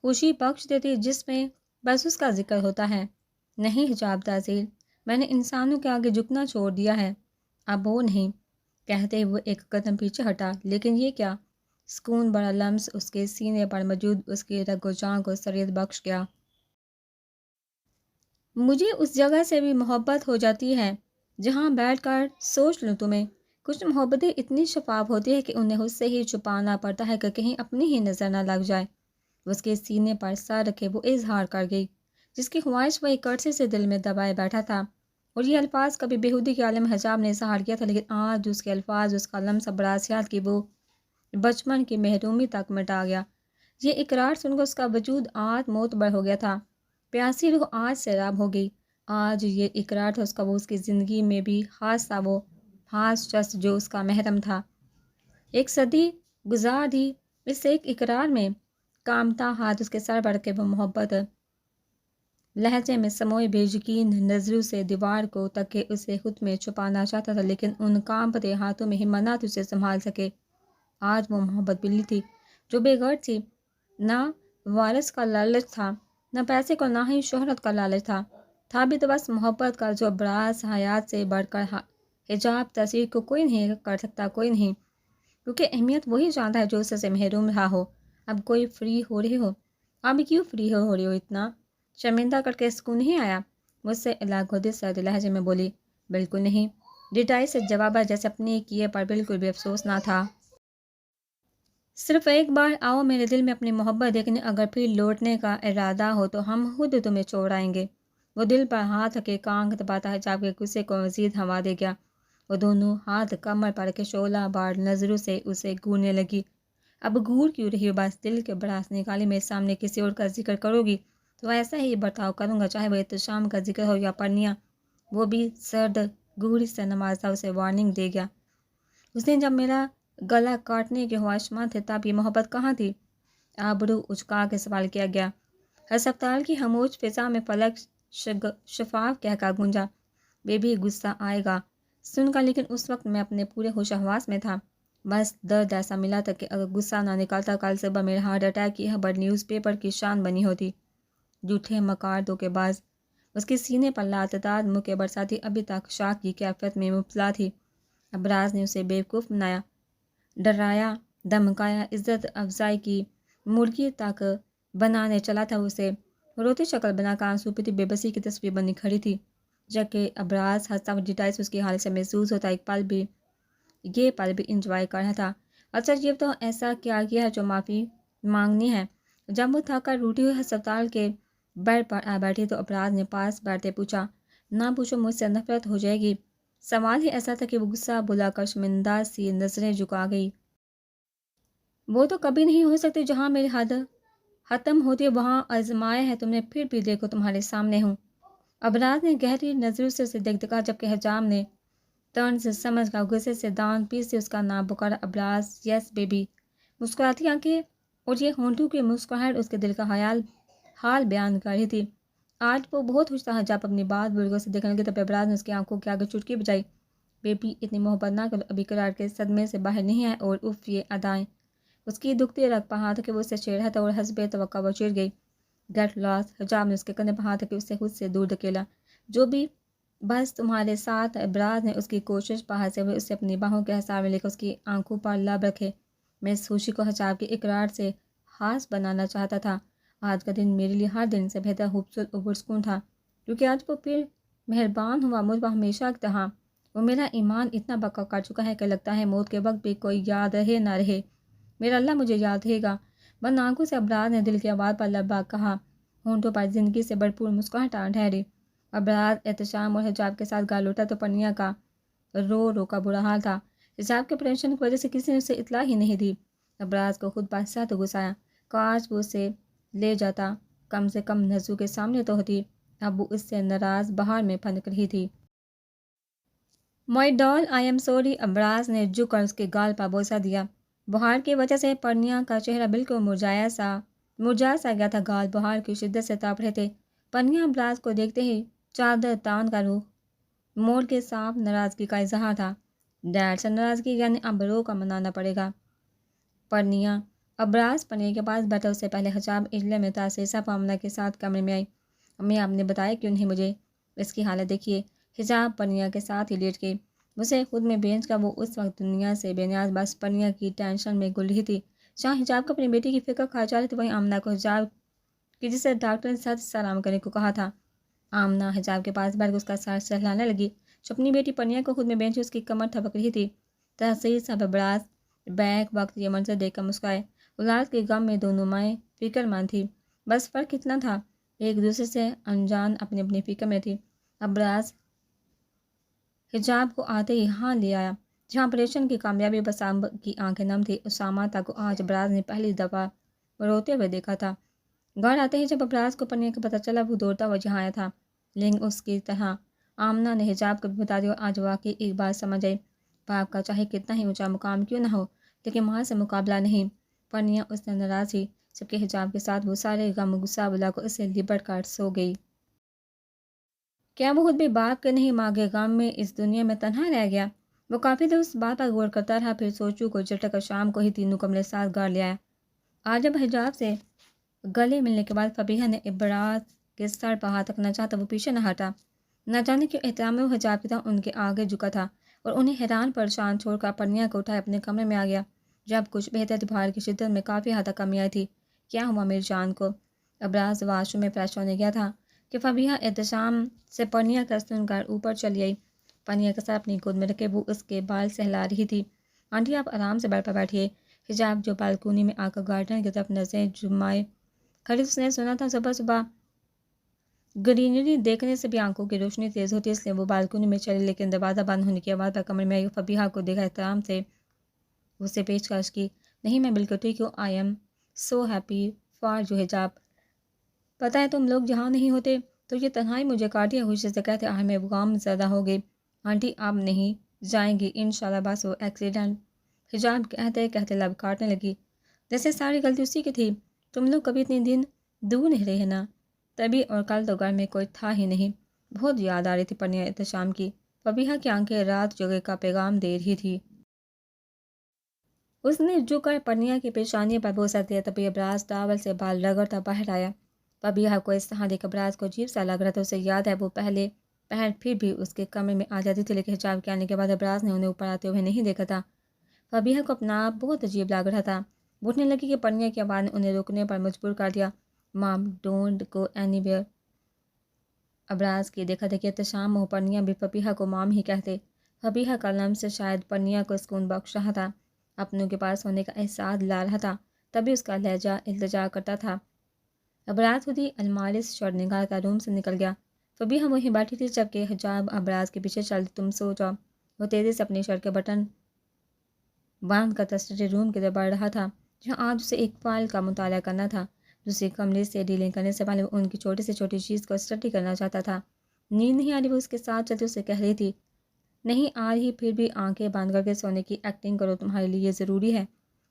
خوشی بخش دیتی جس میں بس اس کا ذکر ہوتا ہے۔ نہیں حجاب تاثیر، میں نے انسانوں کے آگے جھکنا چھوڑ دیا ہے، اب وہ نہیں، کہتے ہوئے ایک قدم پیچھے ہٹا۔ لیکن یہ کیا؟ سکون بڑا لمس اس کے سینے پر موجود اس کی رگ و جان کو سرید بخش گیا۔ مجھے اس جگہ سے بھی محبت ہو جاتی ہے جہاں بیٹھ کر سوچ لوں تمہیں۔ کچھ محبتیں اتنی شفاف ہوتی ہے کہ انہیں اس سے ہی چھپانا پڑتا ہے کہ کہیں اپنی ہی نظر نہ لگ جائے۔ اس کے سینے پر سر رکھے وہ اظہار کر گئی جس کی خواہش وہ ایک عرصے سے دل میں دبائے بیٹھا تھا، اور یہ الفاظ کبھی بےہودی کے عالم حجاب نے اظہار کیا تھا، لیکن آج اس کے الفاظ اس کا لمس ابراسیات کی وہ بچپن کی محرومی تک مٹا گیا۔ یہ اقرار سن کر اس کا وجود آج معتبر ہو گیا تھا، پیاسی روح آج سیراب ہو گئی۔ آج یہ اقرار تھا اس کا، وہ اس کی زندگی میں بھی خاص تھا، وہ خاص شخص جو اس کا محرم تھا۔ ایک صدی گزار دی اس ایک اقرار میں، کامتا ہاتھ اس کے سر پر کے وہ محبت لہجے میں سموئے بے یقین نظروں سے دیوار کو تک کے اسے خود میں چھپانا چاہتا تھا، لیکن ان کانپتے ہاتھوں میں ہمت نہ تھی اسے سنبھال سکے۔ آج وہ محبت بلی تھی جو بے غرض تھی، نہ وارث کا لالچ تھا، نہ پیسے کو، نہ ہی شہرت کا لالچ تھا بھی تو بس محبت کا جو براز حیات سے بڑھ کر حجاب تصویر کو کوئی نہیں کر سکتا، کوئی نہیں، کیونکہ اہمیت وہی جانتا ہے جو اس سے محروم رہا ہو۔ اب کوئی فری ہو رہی ہو؟ اب کیوں فری ہو رہی ہو؟ اتنا شرمندہ کر کے سکون نہیں آیا؟ مجھ سے علاقہ سرد لہجے میں بولی۔ بالکل نہیں، ڈٹائی سے جواب جیسے اپنے کیے پر بالکل بھی افسوس نہ تھا۔ صرف ایک بار آؤ میرے دل میں اپنی محبت دیکھنے، اگر پھر لوٹنے کا ارادہ ہو تو ہم خود تمہیں چھوڑ آئیں گے۔ وہ دل پر ہاتھ رکھے کانگ دباتا ہے جب کے غصے کو مزید ہوا دے گیا۔ وہ دونوں ہاتھ کمر پر کے شعلہ بار نظروں سے اسے گھورنے لگی۔ اب گھور کیوں رہی ہو؟ بس دل کے براس نکالی، میرے سامنے کسی اور کا ذکر کرو گی تو ایسا ہی برتاؤ کروں گا، چاہے وہ احتشام کا ذکر ہو یا پرنیا۔ وہ بھی سرد گھوری سے نمازا اسے وارننگ دے گیا۔ اس نے جب میرا گلا کاٹنے کے خواہشمند تھے تب یہ محبت کہاں تھی؟ آبرو اچکا کے سوال کیا گیا۔ ہسپتال کی خاموش فضا میں فلک شفاف کہہ کر گونجا، بیبی غصہ آئے گا سن کر، لیکن اس وقت میں اپنے پورے ہوش و حواس میں تھا۔ بس درد ایسا ملا تھا کہ اگر غصہ نہ نکالتا کل صبح میرے ہارٹ اٹیک کی خبر نیوز پیپر کی شان بنی ہوتی۔ جھوٹے مکار دھوکے باز۔ اس کے سینے پر لاتعداد موقع برساتی ابھی تک شاک کی کیفیت میں مبتلا تھی۔ ابراز نے اسے بیوقوف بنایا، ڈرایا، دھمکایا، عزت افزائی کی مرغی تک بنانے چلا تھا اسے۔ روتی شکل بنا کر آنسو پیتی بے بسی کی تصویر بنی کھڑی تھی، جبکہ ابراز ہنستا ہوا ڈٹائی سے اس کی حالت سے محسوس ہوتا یہ پل بھی انجوائے کر رہا تھا۔ اچھا یہ تو ایسا کیا کیا ہے جو معافی مانگنی ہے؟ جب وہ تھک کر روٹی ہوئی ہسپتال کے بیڈ پر آ بیٹھی تو ابراز نے پاس بیٹھتے پوچھا، نہ پوچھو مجھ سے نفرت ہو جائے گی۔ سوال ہی ایسا تھا کہ وہ غصہ بلا کر شرمندہ سی نظریں جھکا گئی۔ وہ تو کبھی نہیں ہو سکتی، جہاں میری حد ختم ہوتی ہے وہاں آزمایا ہے تم نے، پھر بھی دیکھو تمہارے سامنے ہوں۔ ابراز نے گہری نظروں سے اسے دکھا، جبکہ حجام نے طنز سمجھ کر غصے سے دان پیس سے اس کا نام پکارا۔ ابراز، یس بیبی۔ مسکراتی آنکھیں اور یہ ہونٹوں کی مسکراہٹ اس کے دل کا حال بیان کر رہی تھی۔ آج وہ بہت خوش تھا جب اپنی بات بزرگوں سے دیکھنے لگی تب ابراز نے اس کی آنکھوں کے آگے چٹکی بجائی۔ بیبی اتنی محبت نہ کرو، ابھی قرار کے صدمے سے باہر نہیں ہے، اور اف یہ ادائیں۔ اس کی دکھتی رگ پر ہاتھ کہ وہ اسے چھیڑ رہا تھا اور حسب توقع وہ چڑ گئی۔ گیٹ لاس۔ حجاب نے اس کے کندھے پر ہاتھ کہ اسے خود سے دور دھکیلا۔ جو بھی، بس تمہارے ساتھ۔ ابراز نے اس کی کوشش بہاتے ہوئے اسے اپنی باہوں کے حصار میں لے کر اس کی آنکھوں پر لب رکھے۔ میں اس خوشی کو حجاب کے اقرار سے خاص بنانا چاہتا تھا۔ آج کا دن میرے لیے ہر دن سے بہتر خوبصورت اور پرسکون تھا، کیونکہ آج وہ پھر مہربان ہوا مجھ پر ہمیشہ کی طرح۔ وہ میرا ایمان اتنا پکا کر چکا ہے کہ لگتا ہے موت کے وقت بھی کوئی یاد رہے نہ رہے، میرا اللہ مجھے یاد رہے گا۔ بند آنکھوں سے ابراز نے دل کی آواز پر لبیک کہا، ہونٹوں پر زندگی سے بھرپور مسکراہٹ ٹھہری۔ ابراز احتشام اور حجاب کے ساتھ گال اٹھا تو پرنیا کا رو کا برا حال تھا۔ حجاب کے پریشان کی وجہ سے کسی نے اسے اطلاع ہی نہیں دی۔ ابراز کو خود پر سخت غصہ آیا، کاش وہ اسے لے جاتا، کم سے کم نظروں کے سامنے تو ہوتی۔ اب وہ اس سے ناراض بہار میں پھنک رہی تھی۔ مائی ڈال آئی ایم سوری۔ ابراز نے جھک کر اس کے گال پر بوسہ دیا۔ بہار کی وجہ سے پرنیا کا چہرہ بالکل مرجھا سا گیا تھا، گال بہار کی شدت سے تاپ رہے تھے۔ پرنیا ابراز کو دیکھتے ہی چادر تان کا روح موڑ کے صاف ناراضگی کا اظہار تھا۔ ڈیڑھ سے ناراضگی، یعنی اب رو کا منانا پڑے گا۔ پرنیا۔ ابراز پرنیا کے پاس بیٹھا، اس سے پہلے حجاب اجلے میں تاثیرسا معاملہ کے ساتھ کمرے میں آئی۔ امی آپ نے بتایا کیوں نہیں مجھے؟ اس کی حالت دیکھیے۔ حجاب پرنیا کے ساتھ ہی لیٹ گئی۔ اسے خود میں بینچ کا وہ اس وقت دنیا سے بے نیاز بس پنیا کی ٹینشن میں گل رہی تھی. جہاں حجاب کو اپنی بیٹی کی فکر کھا جا رہی تھی وہیں آمنہ کو حجاب کی جسے ڈاکٹر نے سچ سلام کرنے کو کہا تھا. آمنہ حجاب کے پاس بیٹھ کر اس کا سر سہلانے لگی. جو اپنی بیٹی پنیا کو خود میں بینچ اس کی کمر تھپک رہی تھی. تحصیل صاحب ابراز بیک وقت یہ منظر دیکھ کر مسکرائے. اولاد کے غم میں دونوں مائیں فکر مند تھی. بس فرق اتنا تھا ایک دوسرے سے انجان اپنی اپنی فکر میں تھی. ابراز حجاب کو آتے ہی ہاں لے آیا. جہاں آپریشن کی کامیابی بسام کی آنکھیں نم تھی. اسامہ تک آج ابراز نے پہلی دفعہ روتے ہوئے دیکھا تھا. گھر آتے ہی جب ابراز کو پنیا کا پتہ چلا وہ دوڑتا ہوا جہاں آیا تھا. لیکن اس کی طرح آمنہ نے حجاب کو بھی بتا دیا. آج واقعی ایک بات سمجھ آئی. باپ کا چاہے کتنا ہی اونچا مقام کیوں نہ ہو لیکن ماں سے مقابلہ نہیں. پنیا اس سے ناراض تھی جبکہ حجاب کے ساتھ وہ سارے غم و غصہ بلا کو اسے لپٹ کر سو گئی. کیا وہ خود بھی باپ کے نہیں ماں کے غم میں اس دنیا میں تنہا رہ گیا؟ وہ کافی دیر اس بات پر غور کرتا رہا. پھر سوچو کو جھٹک کر شام کو ہی تینوں کمرے ساتھ گھر لے آیا. آج جب حجاب سے گلے ملنے کے بعد فبیہہ نے ابراز کے سر پر ہاتھ رکھنا چاہتا وہ پیچھے نہ ہٹا. نہ جانے کیوں احترام میں وہ حجاب کی طرح ان کے آگے جھکا تھا اور انہیں حیران پریشان چھوڑ کر پنیا کو اٹھائے اپنے کمرے میں آ گیا. جب کچھ بہتر تھی بہار کی شدت میں کافی حد تک کمی آئی تھی. کیا ہوا میری جان کو؟ ابراز واش روم میں فریش ہونے گیا تھا کہ فبیہہ احتشام سے پنیا کا سن کر اوپر چلی آئی. پنیا کا سر اپنی گود میں رکھے وہ اس کے بال سہلا رہی تھی. آنٹی آپ آرام سے بیٹھ پر بیٹھیے. حجاب جو بالکونی میں آ کر گارڈن کی طرف نظریں جمائے کھڑی اس نے سنا تھا صبح صبح گرینری دیکھنے سے بھی آنکھوں کی روشنی تیز ہوتی ہے اس لیے وہ بالکونی میں چلی. لیکن دروازہ بند ہونے کی آواز پر کمرے میں آئی. فبیہہ کو دیکھا احترام سے اسے پیشکش کی. نہیں میں بالکل ٹھیک ہوں. I am so happy for جو حجاب. پتہ ہے تم لوگ جہاں نہیں ہوتے تو یہ تنہائی مجھے کاٹی ہے. خوشی سے کہتے آہ میں غم زدہ ہو گئی. آنٹی آپ نہیں جائیں گی انشاءاللہ بس وہ ایکسیڈنٹ. حجاب کہتے کہتے لب کاٹنے لگی. جیسے ساری غلطی اسی کی تھی. تم لوگ کبھی اتنے دن دور نہیں رہے نا. تبھی اور کل تو گھر میں کوئی تھا ہی نہیں. بہت یاد آ رہی تھی پنیا احتشام کی. فبیہہ کی آنکھیں رات جگہ کا پیغام دے رہی تھی. اس نے جھک کر پنیا کی پیشانی پر بوسہ دیا. تبھی ابراز ٹاول سے بال رگڑتا باہر آیا. فبیہہ کو اس طرح دیکھ ابراز کو عجیب سا لگ رہا تھا. اسے یاد ہے وہ پہلے پہر پھر بھی اس کے کمرے میں آ جاتی تھی لیکن حجاب کے آنے کے بعد ابراز نے انہیں اوپر آتے ہوئے نہیں دیکھا تھا. فبیہہ کو اپنا آپ بہت عجیب لگ رہا تھا. اٹھنے لگی کہ پنیا کی آواز نے انہیں روکنے پر مجبور کر دیا. مام ڈونٹ گو اینی ویئر. ابراز کی دیکھا دیکھی احتشام ہو پنیا بھی فبیہہ کو مام ہی کہتے. فبیہہ کا لمس سے شاید پنیا کو سکون بخش رہا تھا. اپنوں کے پاس ہونے کا احساس لا رہا تھا. تبھی اس کا لہجہ التجا کرتا تھا. ابراز خود ہی الماری سے شرٹ نکال کر روم سے نکل گیا. فبیہہ وہیں بیٹھی تھی جبکہ حجاب ابراز کے پیچھے چل تم سو جاؤ. وہ تیزی سے اپنی شرٹ کے بٹن باندھ کر تصویری روم کی طرف بڑھ رہا تھا جہاں آج اسے ایک فائل کا مطالعہ کرنا تھا. دوسری کمرے سے ڈیلنگ کرنے سے پہلے وہ ان کی چھوٹی سے چھوٹی چیز کو اسٹڈی کرنا چاہتا تھا. نیند نہیں آ رہی وہ اس کے ساتھ چلتے اسے کہہ رہی تھی. نہیں آ رہی پھر بھی آنکھیں بند کر کے سونے کی ایکٹنگ کرو تمہارے لیے یہ ضروری ہے.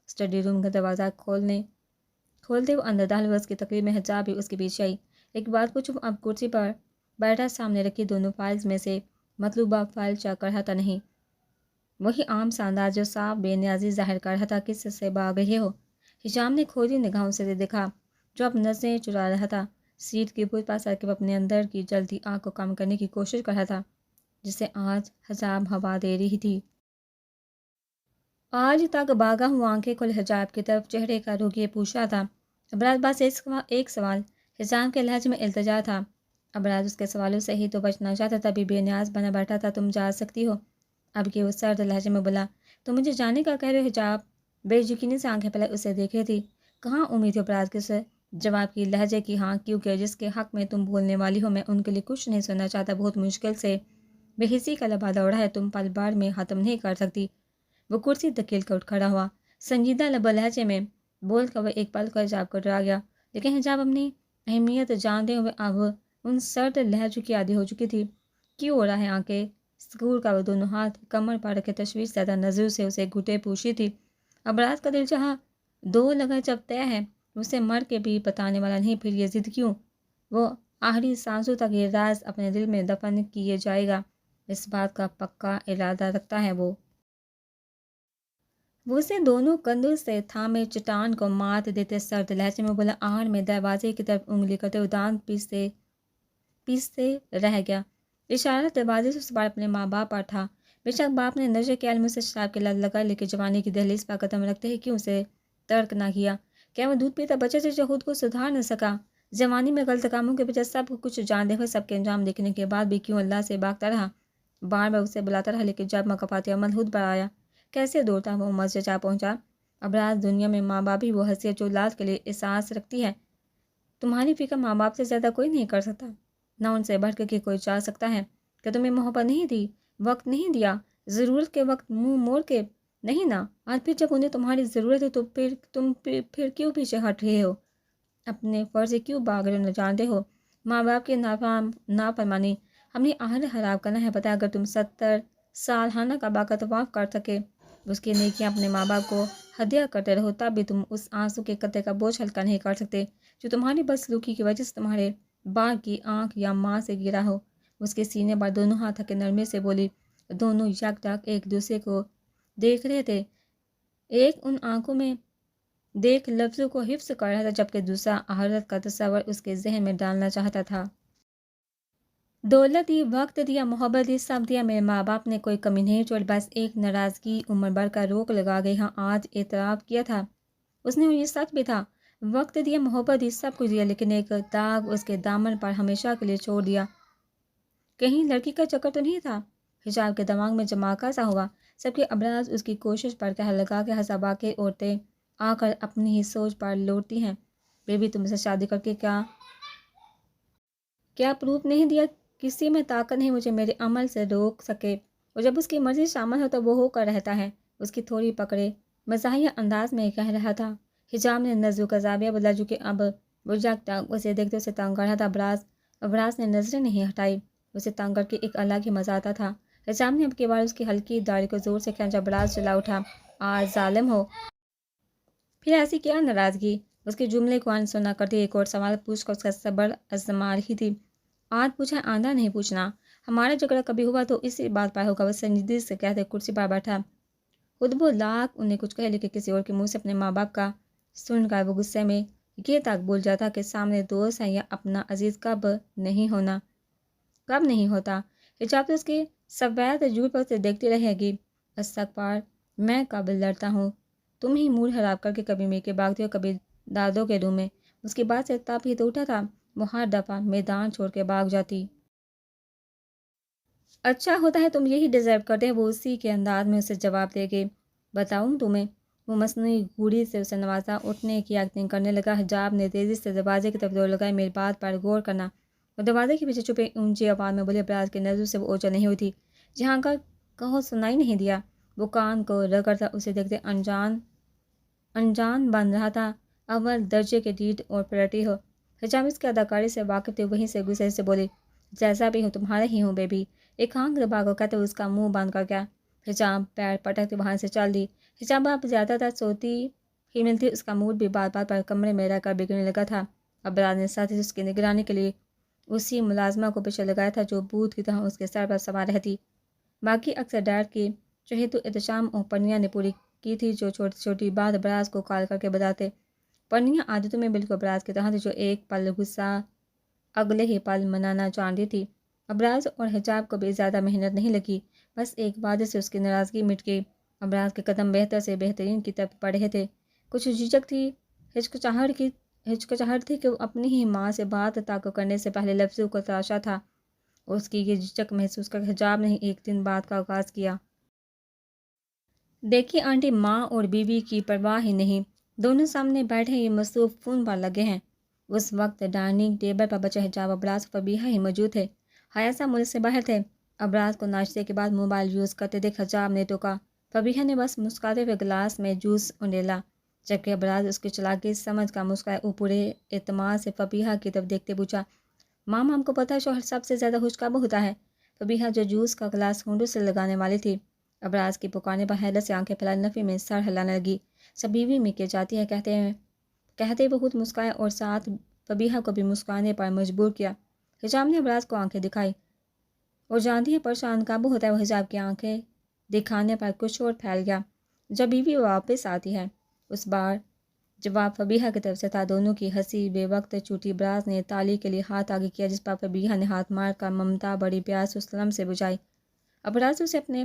اسٹڈی روم کا دروازہ کھولتے وہ اندر داخل ہوئے. اس کی تقریب میں حجاب بھی اس کے پیچھے آئی. ایک بات پوچھوں اب کرسی پر بیٹھا سامنے رکھی دونوں فائلز میں سے مطلوبہ فائل چیک کر رہا تھا. نہیں وہی عام سا انداز جو صاف بے نیازی ظاہر کر رہا تھا. کس سے بھاگ رہے ہو؟ حجاب نے کھولی نگاہوں سے دیکھا جو اب نظریں چرا رہا تھا. سیٹ کی بوجھ پر سر کے اپنے اندر کی جلتی آگ کو کم کرنے کی کوشش کر رہا تھا جسے آج حجاب ہوا دے رہی تھی. آج تک باغا ہوا آنکھیں کھل حجاب کی طرف چہرے کا روکیے پوچھ رہا تھا. ابراز بس ایک سوال. حجاب کے لہجے میں التجا تھا. ابراز اس کے سوالوں سے ہی تو بچنا چاہتا تبھی بے نیاز بنا بیٹھا تھا. تم جا سکتی ہو. اب کہ وہ سرد لہجے میں بولا. تو مجھے جانے کا کہہ رہے ہو؟ حجاب بے یقینی سے آنکھیں پہلے اسے دیکھ رہی تھی. کہاں امید ہے ابراز کے سے جواب کی لہجے کی. ہاں کیونکہ جس کے حق میں تم بولنے والی ہو میں ان کے لیے کچھ نہیں سننا چاہتا. بہت مشکل سے بے حسی کا لبا دوڑا ہے. تم پل بھر میں ختم نہیں کر سکتی. وہ کرسی دھکیل کر اٹھ کھڑا ہوا. سنجیدہ لب لہجے میں بول کر وہ ایک پل کو حجاب کو ڈرا گیا. لیکن حجاب اپنی اہمیت جانتے ہوئے اب ان سرد لہجوں کی عادی ہو چکی تھی. کیوں ہو رہا ہے؟ آنکھیں سکور کا وہ دونوں ہاتھ کمر پر رکھے تشویش زیادہ نظروں سے اسے گھٹے پوچھی تھی. ابراز کا دل چاہا دو لگا جب طے ہے اسے مر کے بھی بتانے والا نہیں. پھر یہ ضد کیوں؟ وہ آخری سانسوں تک یہ راز اپنے دل میں دفن کیے جائے گا. اس بات کا پکا ارادہ رکھتا ہے وہ اسے دونوں کندھوں سے تھامے چٹان کو مات دیتے سرد لہجے میں بولا. آہر میں دروازے کی طرف انگلی کرتے ہوئے دانت پیستے رہ گیا. اشارہ دروازے سے اس بار اپنے ماں باپ پر تھا. بے شک باپ نے نشے کے عالم سے شراب کی لت لگا، لیکن جوانی کی دہلیز پر قدم رکھتے ہی کیوں اسے ترک نہ کیا؟ کیا وہ دودھ پیتا بچہ جو خود کو سدھار نہ سکا؟ جوانی میں غلط کاموں کے بجائے سب کچھ جانتے ہوئے سب کے انجام دیکھنے کے بعد بھی کیوں اللہ سے بھاگتا رہا؟ بار بار اسے بلاتا رہا، لیکن جب مقافات عمل خود پر آیا، کیسے دوڑتا وہ مسجد جا پہنچا؟ ابراز دنیا میں ماں باپ ہی وہ حیثیت جو اولاد کے لیے احساس رکھتی ہے۔ تمہاری فکر ماں باپ سے زیادہ کوئی نہیں کر سکتا، نہ ان سے بڑھ کے کوئی چاہ سکتا ہے۔ کہ تمہیں محبت نہیں دی، وقت نہیں دیا، ضرورت کے وقت منہ موڑ کے نہیں نا؟ آج پھر جب انہیں تمہاری ضرورت ہے تو پھر کیوں پیچھے ہٹ رہے ہو؟ اپنے فرض سے کیوں بھاگ رہے ہو؟ نہ جانتے ہو ماں باپ کی نافرمانی ہم نے آہر خراب کرنا ہے؟ پتہ اگر تم 70 سالانہ کعبہ کا طواف کر سکے، اس کی نیکیاں اپنے ماں باپ کو ہدیہ کرتے رہو، تب بھی تم اس آنسو کے قطرے کا بوجھ ہلکا نہیں کر سکتے جو تمہاری بدسلوکی کی وجہ سے تمہارے باپ کی آنکھ یا ماں سے گرا ہو۔ اس کے سینے پر دونوں ہاتھ کے نرمی سے بولی۔ دونوں یکجا ایک دوسرے کو دیکھ رہے تھے، ایک ان آنکھوں میں دیکھ لفظوں کو حفظ کر رہا تھا، جبکہ دوسرا آخرت کا تصور اس کے ذہن میں ڈالنا چاہتا تھا۔ دولت دی، وقت دیا، محبت دی، سب دیا، میرے ماں باپ نے کوئی کمی نہیں چھوڑی، بس ایک ناراضگی عمر بھر کا روک لگا گئی۔ ہاں آج اعتراف کیا تھا اس نے، اور یہ سچ بھی تھا، وقت دیا، محبت دی، سب کچھ دیا، لیکن ایک داغ اس کے دامن پر ہمیشہ کے لیے چھوڑ دیا۔ کہیں لڑکی کا چکر تو نہیں تھا؟ حجاب کے دماغ میں جماکا سا ہوا۔ سب کے ابراز اس کی کوشش پر کہنے لگا کہ حسابہ کے عورتیں آ کر اپنی ہی سوچ پر لوٹتی ہیں۔ بیبی تم سے شادی کر کے کیا پروف نہیں دیا؟ کسی میں طاقت نہیں مجھے میرے عمل سے روک سکے، اور جب اس کی مرضی شامل ہو تو وہ ہو کر رہتا ہے۔ اس کی تھوڑی پکڑے مزاحیہ انداز میں کہہ رہا تھا۔ حجاب نے نظروں کا زاویہ بدلا، جو کہ اب وہ اسے دیکھتے اسے تنگ کر رہا تھا۔ ابراز نے نظریں نہیں ہٹائی، اسے تنگ کر کے ایک الگ ہی مزہ آتا تھا۔ حجاب نے اب کی بار اس کی ہلکی داڑھی کو زور سے کھینچا۔ ابراز چلا اٹھا، آج ظالم ہو! پھر ایسی کیا ناراضگی؟ اس کے جملے کو انسنا کرتی ایک اور سوال پوچھ کر اس کا صبر آزما رہی تھی۔ آج پوچھا، آئندہ نہیں پوچھنا۔ ہمارا جھگڑا کبھی ہوا تو اسی بات پر ہوگا، وہ سنجیدگی سے کہتے کرسی پر بیٹھا۔ خود وہ لاکھ انہیں کچھ کہے، لیکن کسی اور کے منہ سے اپنے ماں باپ کا سن کر وہ غصے میں یہ تک بھول جاتا کہ سامنے دوست ہے یا اپنا عزیز کب نہیں ہوتا۔ حجاب تو اس کے سفید جھوٹ پر اسے دیکھتی رہے گی۔ استغفار، میں کب لڑتا ہوں؟ تم ہی موڈ خراب کر کے کبھی میرے بھاگتے ہو، کبھی دادوں کے روم میں۔ اس کی بات سے تب ہی تو اٹھا تھا، وہ ہر دفعہ میدان چھوڑ کے بھاگ جاتی۔ اچھا ہوتا ہے تم یہی ڈیزرو کرتے ہیں، وہ اسی کے انداز میں اسے جواب دے گی۔ بتاؤں تمہیں؟ وہ مصنوعی گھوڑی سے اسے نوازا، اٹھنے کی ایکٹنگ کرنے لگا۔ حجاب نے تیزی سے دروازے کی طرف دوڑ لگائی۔ میری بات پر غور کرنا، وہ دروازے کے پیچھے چھپے اونچی آواز میں بولے۔ ابراز کی نظروں سے وہ اوجھل نہیں ہوئی تھی، جہاں کا کہو سنائی نہیں دیا۔ وہ کان کو رگڑتا اسے دیکھتے انجان بن رہا تھا، اول درجے کے ڈیٹ اور پریٹی ہو۔ حجاب اس کی اداکاری سے واقف تھے، وہیں سے گزرے سے بولی، جیسا بھی ہوں تمہارے ہی ہوں بیبی۔ ایک آنکھ دبا کر کہتے ہوئے اس کا منہ بند کر گیا۔ حجاب پیر پٹکتے وہاں سے چل دی۔ حجاب اب زیادہ تر سوتی ہی ملتی، اس کا موڈ بھی بات بات پر کمرے میں رہ کر بگڑنے لگا تھا۔ ابراز نے ساتھ ہی اس کی نگرانی کے لیے اسی ملازمہ کو پیچھے لگایا تھا جو بھوت کی طرح اس کے سر پر سوار رہتی۔ باقی اکثر ڈیڈ کی چہیتو احتشام اور پرنیا نے پوری کی تھی، جو چھوٹی چھوٹی بات ابراز کو کال کر کے بتاتے۔ پرنیا عادتوں میں بالکل ابراز کی طرح تھی، جو ایک پل غصہ اگلے ہی پل منانا جانتی تھی۔ ابراز اور حجاب کو بھی زیادہ محنت نہیں لگی، بس ایک وعدے سے اس کی ناراضگی مٹ گئی۔ ابراز کے قدم بہتر سے بہترین کی طرف بڑھ رہے تھے۔ کچھ جھجک تھی، ہچکچاہٹ تھی کہ وہ اپنی ہی ماں سے بات تک کرنے سے پہلے لفظوں کو تراشا تھا۔ اس کی یہ جھجک محسوس کر حجاب نے ایک دن بات کا آغاز کیا۔ دیکھیے آنٹی، ماں اور بیوی کی پرواہ ہی نہیں، دونوں سامنے بیٹھے یہ مصروف فون پر لگے ہیں۔ اس وقت ڈائننگ ٹیبل پر بچہ حجاب، ابراز اور فبیہہ ہی موجود تھے۔ حیاسہ ملک سے باہر تھے۔ ابراز کو ناشتے کے بعد موبائل یوز کرتے دیکھ حجاب نے ٹوکا۔ فبیہہ نے بس مسکراتے ہوئے گلاس میں جوس انڈیلا، جبکہ ابراز اس کی چالاکی سمجھ کر مسکرائے۔ وہ پورے اعتماد سے فبیہہ کی طرف دیکھتے پوچھا، ماما ہم کو پتہ ہے شوہر سب سے زیادہ خوش کب ہوتا ہے؟ فبیہہ جو جوس کا گلاس ہونڈوں سے لگانے والی تھی، ابراز کی پکارنے پر حیرت سے آنکھیں پھیلائے نفی میں سر ہلانے لگی۔ سب بیوی میں کی جاتی ہے کہتے وہ خود مسکرائے اور ساتھ فبیہہ کو بھی مسکرانے پر مجبور کیا۔ حجاب نے ابراز کو آنکھیں دکھائی، اور جانتی ہے پریشان کب ہوتا ہے وہ؟ حجاب کی آنکھیں دکھانے پر کچھ اور پھیل گیا۔ جب بیوی واپس آتی ہے۔ اس بار جواب فبیہہ کی طرف سے تھا۔ دونوں کی ہنسی بے وقت چھوٹی۔ ابراز نے تالی کے لیے ہاتھ آگے کیا، جس پر فبیہہ نے ہاتھ مار کر ممتا بڑی پیار سے سلم سے بجھائی۔ ابراز اسے اپنے